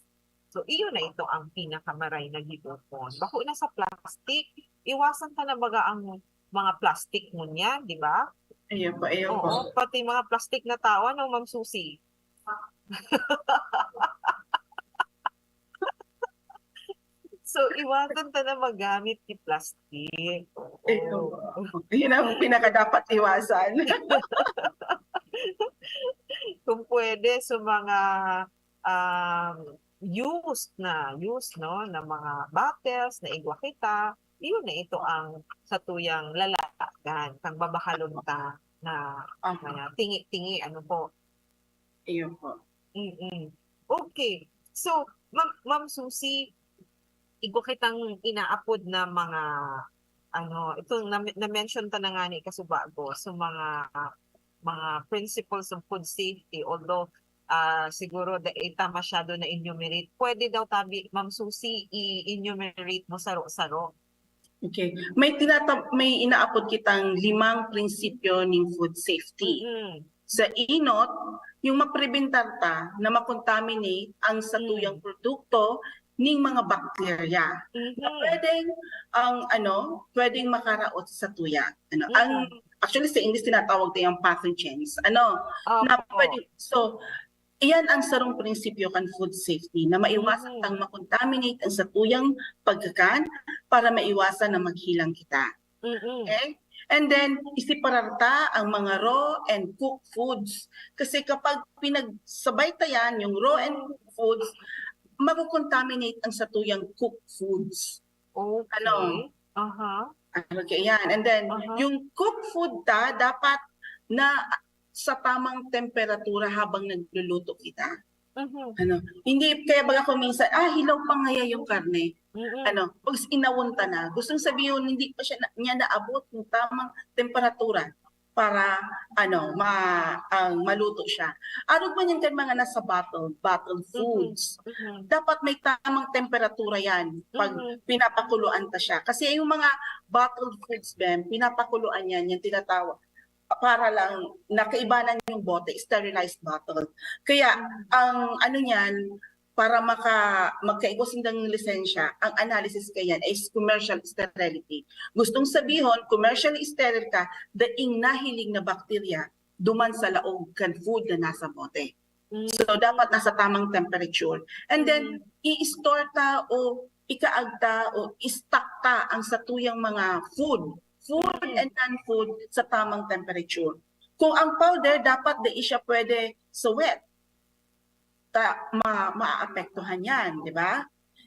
S3: So, iyon na ito ang pinakamaray na gibukon. Bako na sa plastic, iwasan ka na baga ang mga plastic mo niya, di ba?
S4: Ayun po.
S3: Pati mga plastic na tao, no, Ma'am Susie? So, iwasan ta na magamit ni plastic.
S4: Yun ang pinakadapat iwasan.
S3: Kung pwede, so mga used no, na mga bottles na igwa kita, yun na ito ang sa tuyang lalagan, kang babahalon ta na tingi-tingi, ano po.
S4: Ayun po.
S3: Okay. So, Ma'am Susie, igo kitang inaapod na mga, itong na-mention ta na nga ni Kasubago, so mga principles of food safety, although siguro ita masyado na enumerate. Pwede daw tabi, Ma'am Susie, i-enumerate mo saro-saro.
S4: Okay. May inaapod kitang 5 prinsipyo ng food safety. Sa inot, yung maprebentar ta na makontaminate ang satuyang produkto ng mga bakterya. Na pwedeng makaraot sa tuya. Actually sa English tinatawag tayong pathogens. So, iyan ang sarong prinsipyo kan food safety na maiwasan tang makontaminate ang satuyang pagkakan para maiwasan na maghilang kita. Okay? And then, isipararta ang mga raw and cooked foods. Kasi kapag pinagsabay tayan yung raw and cooked foods, makukontaminate ang satuyang cooked foods.
S3: Okay.
S4: Okay, yan. And then, yung cooked food dapat na sa tamang temperatura habang nagluluto kita. Hindi kaya baga kung minsan, hilaw pa ngaya yung karne. Pag inawunta na, gustong sabihin hindi pa niya naabot yung tamang temperatura para maluto siya. Ano ba yan kan mga nasa bottled foods? Dapat may tamang temperatura yan pag pinapakuluan ta siya. Kasi yung mga bottled foods, pinapakuluan yan, yung tinatawag para lang nakaibanan yung bote, sterilized bottle. Kaya ang niyan, para magkaigos ng lisensya, ang analysis kayan is commercial sterility. Gustong sabihin, commercially sterile ka, daing nahiling na bakterya duman sa laog kan food na nasa bote.
S3: Mm.
S4: So dapat nasa tamang temperature. And then i-store ta o ikaagta o i-stock ta ang satuyang mga food and non-food sa tamang temperature. Kung ang powder dapat di siya pwede sa wet, maapektuhan yan, di ba?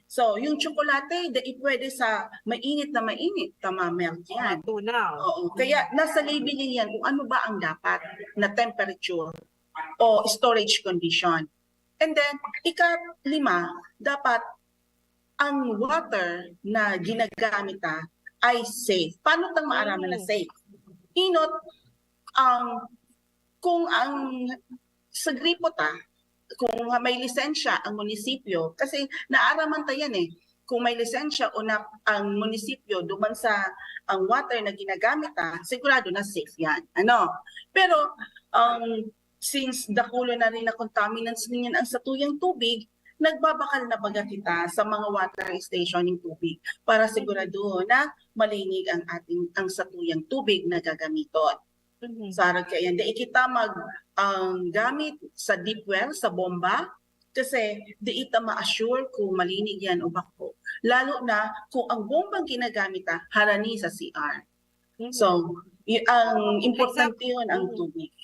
S4: So, yung tsokolate, di pwede sa mainit, melt yan.
S3: Tunaw.
S4: Oo. Kaya nasa labeling yan kung ano ba ang dapat na temperature o storage condition. And then, ika-5, dapat ang water na ginagamit ay safe. Paano tang maaraman na safe? Inot, kung ang sa gripo kung may lisensya ang munisipyo, kasi naaraman yan kung may lisensya o ang munisipyo duman sa ang water na ginagamit sigurado na safe yan. Pero since dakulo na rin na contaminants ninyan ang satuyang tubig, nagbabakal na baga kita sa mga water station ng tubig para sigurado na malinig ang satuyang tubig na gagamiton. Sarag kaya di kita gamit sa deep well, sa bomba, kasi di ita ma-assure kung malinig yan o bako. Lalo na kung ang bombang ginagamit harani sa CR. So, ang importante yun ang tubig.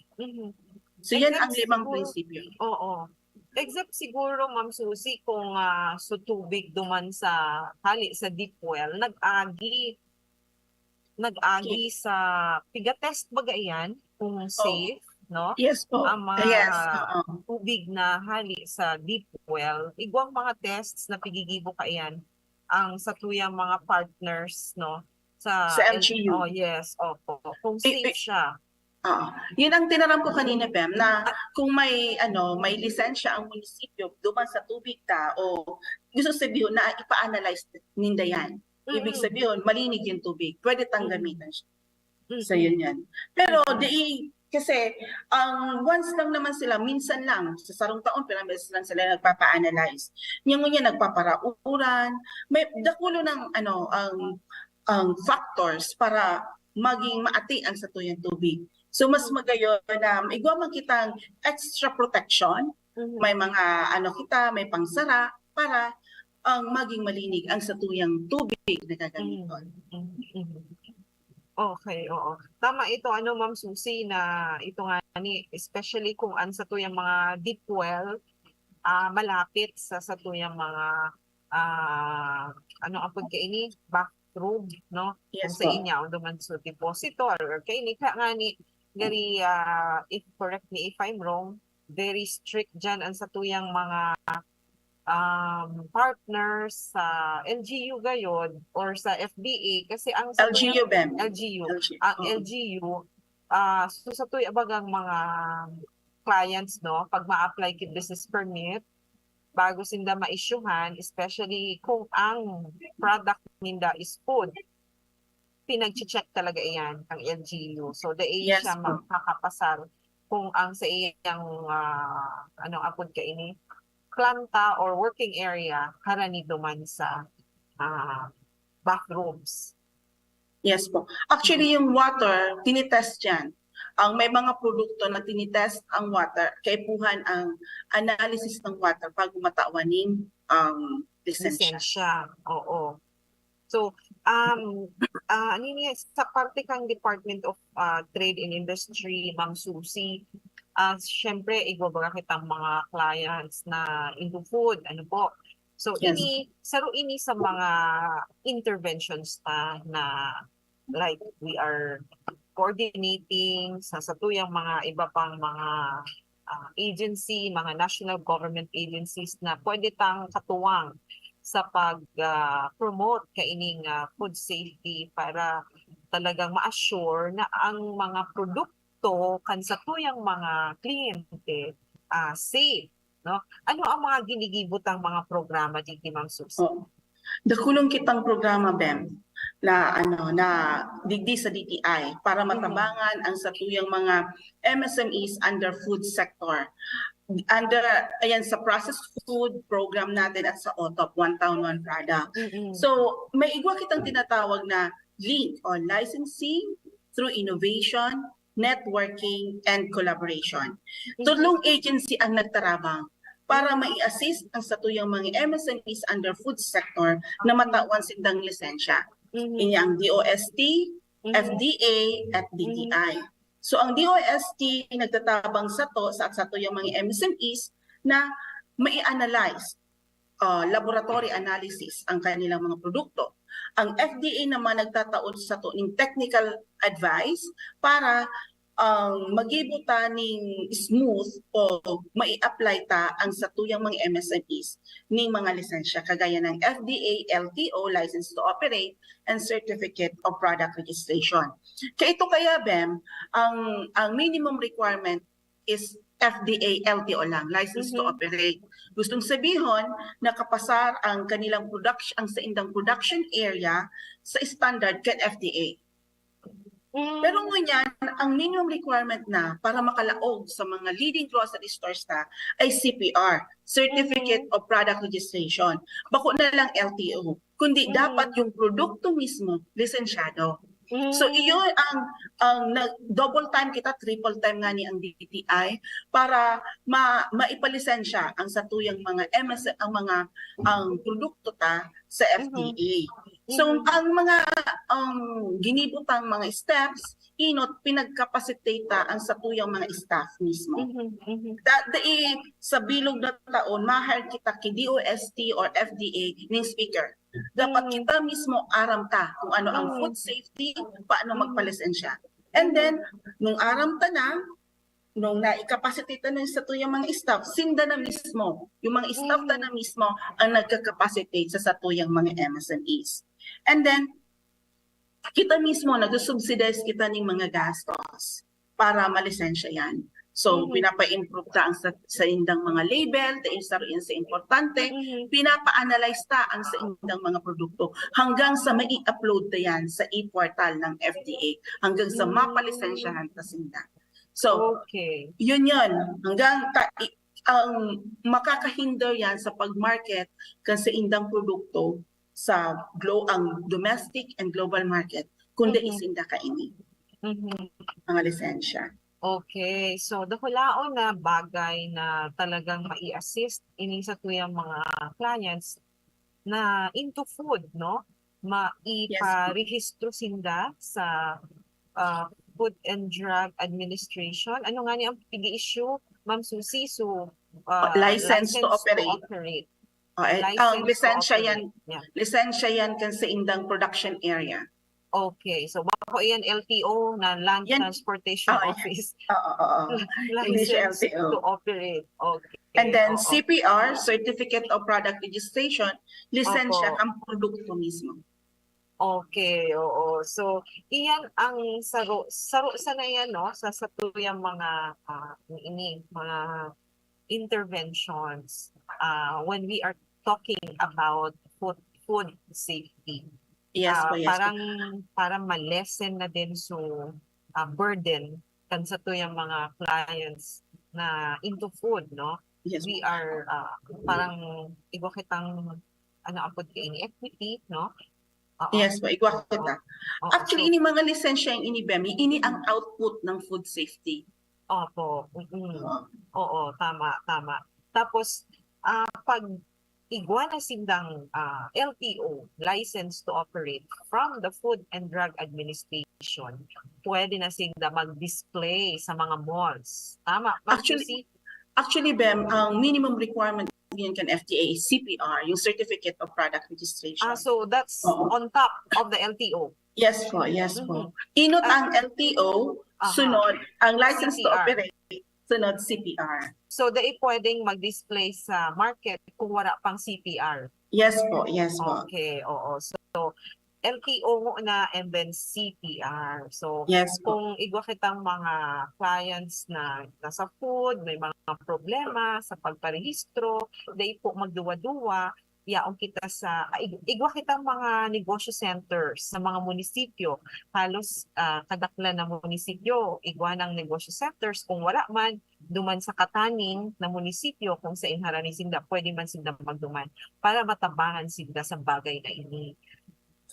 S4: So, yan ang 5 prinsipyo.
S3: Oo. Except siguro, Ma'am Susie, kung sa tubig duman sa deep well, nag-agi sa piga-test baga yan kung safe, no?
S4: Yes po.
S3: Ang mga
S4: Yes.
S3: tubig na hali sa deep well, igwang mga tests na pigigibo ka yan ang sa tuyang mga partners, no?
S4: Sa LGU.
S3: Oh, yes, opo. Kung safe siya.
S4: Yun ang tinaram ko kanina, Pem, na kung may lisensya ang munisipyo duman sa tubig o gusto sabihin na ipa-analyze ninda yan. Ibig sabihin, malinig yung tubig. Pwede tang gamitan siya. So yun yan. Pero kasi once lang naman sila, minsan lang, sa sarong taon, pero minsan lang sila nagpapa-analyze. Yung nagpaparauran, may dakulo ng ang factors para maging maati ang satuyang tubig. So mas magayon na igwa kitang extra protection, may mga may pangsara para maging malinig ang satuyang tubig na gagamiton.
S3: Okay, oo. Tama ito, Ma'am Susie, na ito nga especially kung ang satuyang mga deep well, malapit sa satuyang mga ang pagkaini, bathroom, no?
S4: Yes,
S3: sa inyo, duman sa depositor, or kaini ka nga gari, if correct me if I'm wrong, very strict dyan ang satuyang mga partners sa LGU gayod or sa FBA kasi ang
S4: LGU, Ben.
S3: LGU so sa tuy abagang mga clients, no, pag ma-apply kit business permit bago sinda ma-issuehan, especially kung ang product ninda is food, pinag-check talaga iyan ang LGU. So
S4: Yes,
S3: siya makakapasar kung ang sa iyang apod kaini planta or working area harani duman sa bathrooms.
S4: Yes po. Actually, yung water, tinitest yan. May mga produkto na tinitest ang water, kaipuhan ang analysis ng water pag matawaning lisensya.
S3: Oo. So, sa parte kang Department of Trade and Industry, Ma'am Susie, syempre, igbabaga kitang mga clients na into food, So,
S4: Yes.
S3: ini sa mga interventions na like we are coordinating sa satuyang mga iba pang mga agency, mga national government agencies na pwede tang katuwang sa pag-promote kaining food safety para talagang ma-assure na ang mga produkto kan sa tuyang mga kliyente safe, no? Ano ang mga ginigibutang mga programa dito, Ma'am Susie?
S4: Dakulong kitang programa, Bem, na digdi sa DTI para matabangan ang satuyang mga MSMEs under food sector. Sa processed food program natin at sa OTOP, One Town, One Product. So, may igwa kitang tinatawag na link on licensing through innovation networking, and collaboration. Tulong agency ang nagtarabang para mai-assist ang satuyang mga MSMEs under food sector na matawan sindang lisensya. Ini ang DOST, FDA, at DTI. So ang DOST nagtatabang sa satuyang mga MSMEs na mai-analyze laboratory analysis ang kanilang mga produkto. Ang FDA naman nagtataon sa ning technical advice para magibuta ning smooth o mai-apply ta ang satuyang mga MSMEs ning mga lisensya kagaya ng FDA, LTO, License to Operate, and Certificate of Product Registration. Kaya ito kaya, BEM, ang minimum requirement is FDA, LTO lang, License to Operate. Gustong sabihin na kapasar ang kanilang ang sa indang production area sa standard ket FDA. Pero ngunyan, ang minimum requirement na para makalaog sa mga leading grocery stores na ay CPR, Certificate of Product Registration. Bako na lang LTO, kundi dapat yung produkto mismo lisensyado. So iyon ang double time kita, triple time nga ni ang DTI para maipalisensya ang satuyang mga ang produkto ta sa FDA. So ang mga ginibutang mga steps inot pinagcapacitate ta ang satuyang mga staff mismo. Sa bilog na taon mahal kita ki DOST or FDA ning speaker. Dapat kita mismo aram ta kung ano ang food safety, paano magpalisensya. And then nung aram ta na, nung na-capacity ta na sa tuyang mga staff, sinda na mismo, yung mga staff ta na mismo ang nagka-capacitate sa satuyang mga MSMEs. And then, kita mismo nag-subsidize kita ng mga gastos para malisensya yan. So, pinapa-improve ta ang sa indang mga label, sa importante, pinapa-analyze ta ang sa indang mga produkto hanggang sa mai-upload ta yan sa e-portal ng FDA, hanggang sa mapalisensyahan ta sinda. So, yun. Hanggang ang makakahinder yan sa pag-market kan sa indang produkto sa ang domestic and global market kundi isinda ka ini. Mga lisensya.
S3: Okay, so dakulaon na bagay na talagang mai-assist ini sa tuyang mga clients na into food, no? Maiparehistro sinda sa Food and Drug Administration. Ano nga niya ang pigi-issue, Ma'am Susie? So,
S4: license to operate. Ang lisensya yan,
S3: yeah.
S4: Lisensya yan kan sa indang production area.
S3: Okay, so bako iyan LTO na Land Transportation Office. License to operate. Okay.
S4: And then CPR, Certificate of Product Registration, lisensya ang produkto mismo.
S3: Okay, oo. So, iyan ang saro sa na yan, no? Sa satuyang mga mga interventions when we are talking about food safety.
S4: Yes po, yes.
S3: Parang ma-lessen na din so burden kan sa tuyang mga clients na into food, no?
S4: Yes.
S3: We are parang igwa kitang apod kay ini equity, no?
S4: Yes po, igwa kita. Actually, ini mga lisensya yung ini-BEM, ini ang output ng food safety.
S3: Opo. Oo, tama. Tapos, pag igwa na sindang LTO, License to Operate, from the Food and Drug Administration, pwede na sinda mag-display sa mga malls. Tama?
S4: Actually, BEM, ang minimum requirement yun kan FDA is CPR, yung Certificate of Product Registration.
S3: So that's on top of the LTO?
S4: Yes po. Inot ang LTO, sunod ang License to Operate, sunod CPR.
S3: So, pwedeng mag-display sa market kung wala pang CPR?
S4: Yes po.
S3: Okay, oo. So, LTO na and then CPR. So,
S4: yes po.
S3: Kung igwa kitang mga clients na nasa food, may mga problema sa pagparehistro, po magduwa-duwa, yaong kita sa igwa kitang mga negosyo centers sa mga munisipyo, halos kadakla na munisipyo, igwa ng negosyo centers, kung wala man duman sa kataning na munisipyo, kung sa inharani sinda, pwede man sinda magduman para matabangan sinda sa bagay na ini.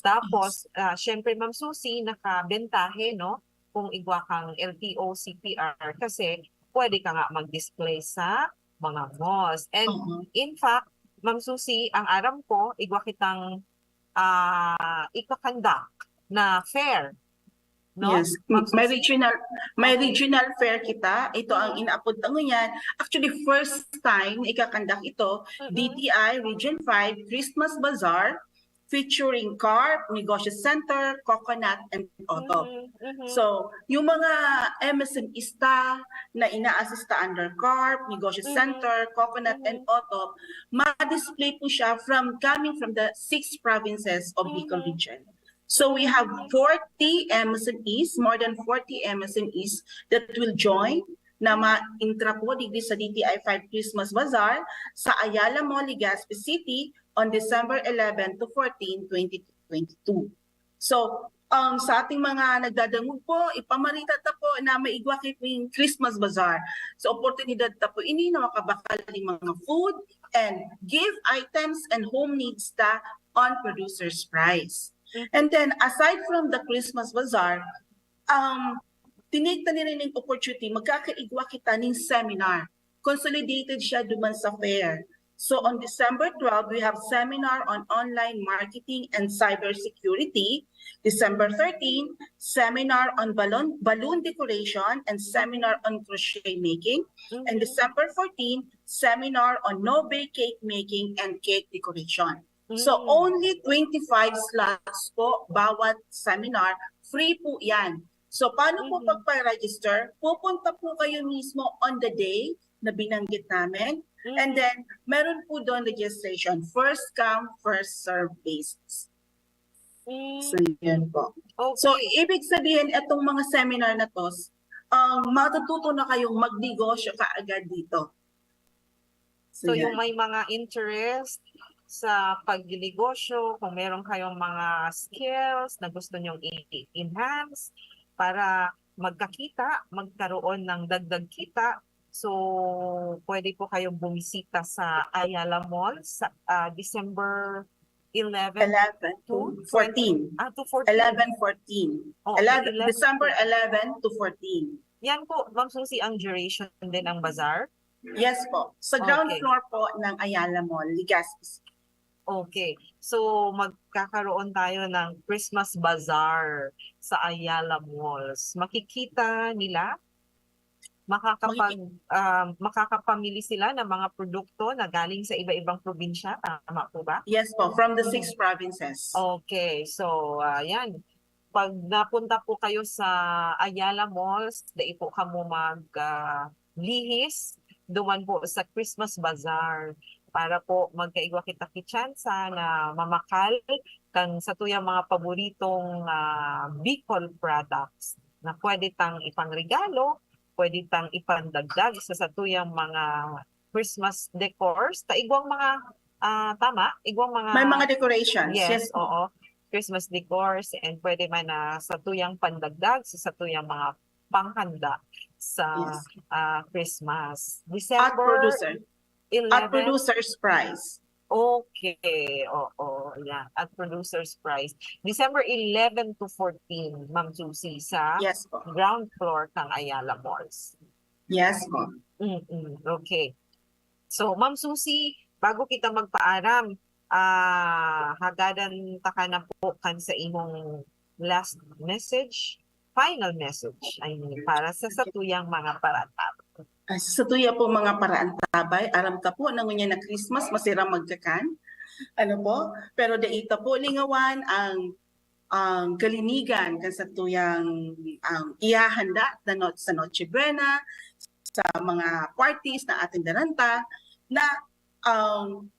S3: Tapos, syempre Ma'am Susie, nakabentahe, no? kung igwa kang LTO, CPR kasi pwede ka nga mag-display sa mga malls. And
S4: Oo.
S3: in fact, Ma'am Susie, ang aram ko, igwa kitang ikakandak na fair, no?
S4: Yes,
S3: Ma'am
S4: may
S3: Susie? Okay.
S4: regional fair kita. Ito ang
S3: Mhm.
S4: inaapod tango yan. Actually, first time ikakandak ito,
S3: Mhm.
S4: DTI Region 5 Christmas Bazaar featuring CARP, Negosyo Center, Coconut, and Auto.
S3: Mhm. Mhm.
S4: So, yung mga MSMista na ina-assista under CARP, Negosyo
S3: Mhm.
S4: Center, Coconut, and
S3: Mhm.
S4: Auto, ma-display po siya coming from the 6 provinces of Bicol
S3: Mhm.
S4: Region. So we have
S3: Mhm.
S4: 40 MSMEs, more than 40 MSMEs that will join na ma-intra po digdi sa DTI 5 Christmas Bazaar sa Ayala Mall, Legazpi City on December 11 to 14, 2022. So, sa ating mga nagdadangog po, ipamarita ta po na maigwa yung Christmas Bazaar. So, oportunidad ta po ini na makabakal ng mga food and give items and home needs ta on producer's price. And then, aside from the Christmas Bazaar, tinigta ni rin yung opportunity, magkakaigwa kita ng seminar. Consolidated siya duman sa fair. So on December 12, we have seminar on online marketing and cybersecurity. December 13, seminar on balloon decoration and seminar on crochet making. And December 14, seminar on no-bake cake making and cake decoration. So only 25 slots po bawat seminar, free po yan. So paano po pagpa-register? Pupunta po kayo mismo on the day na binanggit namin. And then, meron po doon registration. First come, first serve basis. So, yan po.
S3: Okay.
S4: So, ibig sabihin, itong mga seminar na to, matututo na kayong magnegosyo kaagad dito.
S3: So
S4: yan.
S3: yung may mga interest sa pagnegosyo, kung meron kayong mga skills na gusto nyong i-enhance para magkakita, magkaroon ng dagdag kita, so pwede po kayong bumisita sa Ayala Mall sa December 11
S4: 11 to 14.
S3: to 14.
S4: 11-14.
S3: Oh,
S4: 11, December 11 to 14.
S3: Yan po, Ma'am Susie, ang duration din ng bazaar?
S4: Yes po. Sa ground
S3: Okay.
S4: floor po ng Ayala Mall, Legazpi.
S3: Okay. So magkakaroon tayo ng Christmas Bazaar sa Ayala Malls. Makikita nila, makakapamili sila ng mga produkto na galing sa iba-ibang probinsya. Tama po ba?
S4: Yes po, from the 6 provinces.
S3: Okay. So, yan. Pag napunta po kayo sa Ayala Malls, dai po kamo maglihis duman po sa Christmas Bazaar para po magkaigwa kita kitsansa na mamakal kang sa tuyang mga paboritong Bicol products na pwede tang ipangregalo, pwede tang ipandagdag sa tuyang mga Christmas decors, igwang mga tama, igwang mga
S4: May mga decorations.
S3: yes, oo. Christmas decors and pwede man na sa tuyang pandagdag sa tuyang mga panghanda sa
S4: Yes.
S3: Christmas.
S4: At
S3: December 11.
S4: producer's price.
S3: Okay, oo, yeah. At producer's price. December 11 to 14, Ma'am Susie, sa
S4: Yes po.
S3: ground floor ng Ayala Malls.
S4: Yes po.
S3: Okay. So, Ma'am Susie, bago kita magpaaram, hagadan ta ka na po kan sa imong last message, final message, I mean, para sa satuyang mga paratap.
S4: Sa tuya po mga paraan tabay, aram ta po nangunya na Christmas, masira magkakan. Ano po? Pero daita po lingawan ang kalinigan kan sa tuyang ihahanda sa Noche Buena, sa mga parties na ating daranta, na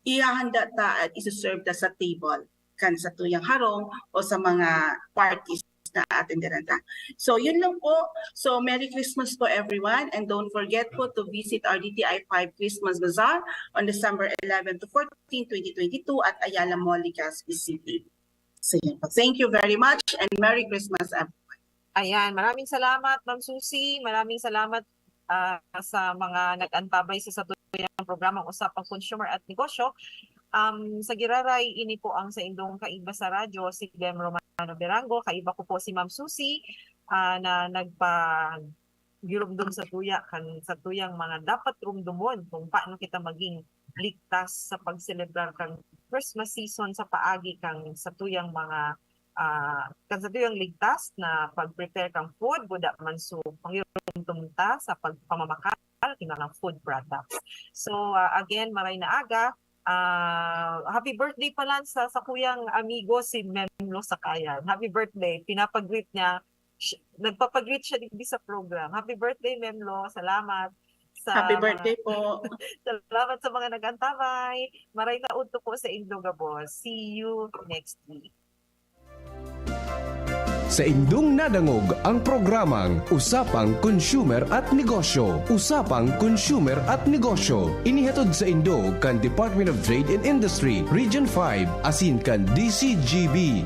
S4: ihahanda ta at isuserve ta sa table kan sa tuyang harong o sa mga parties na ating daranta. So yun lang po. So Merry Christmas po everyone, and don't forget po to visit our DTI 5 Christmas Bazaar on December 11 to 14, 2022 at Ayala Mall, Legazpi City. So yun po. Thank you very much and Merry Christmas everyone.
S3: Ayan, maraming salamat, Ma'am Susie. Maraming salamat sa mga nag-antabay sa satuyang programang Usapang Consumer at Negosyo. Sa Giraray, ini po ang sa indong kaiba sa radyo, si Glenn Romano Berango. Kaiba ko po si Ma'am Susie. na girumdum sa tuya sa tuyang mga dapat rumdumon kung paano kita maging ligtas sa pagselebrar kang Christmas season sa paagi kang sa tuyang mga kan sa tuyang ligtas na pag-prepare kang food buda man so pangyurumdum ta sa pagpamamakal kinang food products. So again maray na aga. Happy birthday pala sa kuyang amigo si Memlo Sakayan. Happy birthday. Pinapag-greet niya. Nagpapag-greet siya din sa program. Happy birthday, Memlo. Salamat.
S4: Happy birthday po.
S3: Salamat sa mga nag-antabay. Maray na unto po sa Indogabos. See you next week.
S2: Sa indong nadangog ang programang Usapang Consumer at Negosyo. Usapang Consumer at Negosyo. Inihatod sa Indo kan Department of Trade and Industry, Region 5, asin kan DCGB.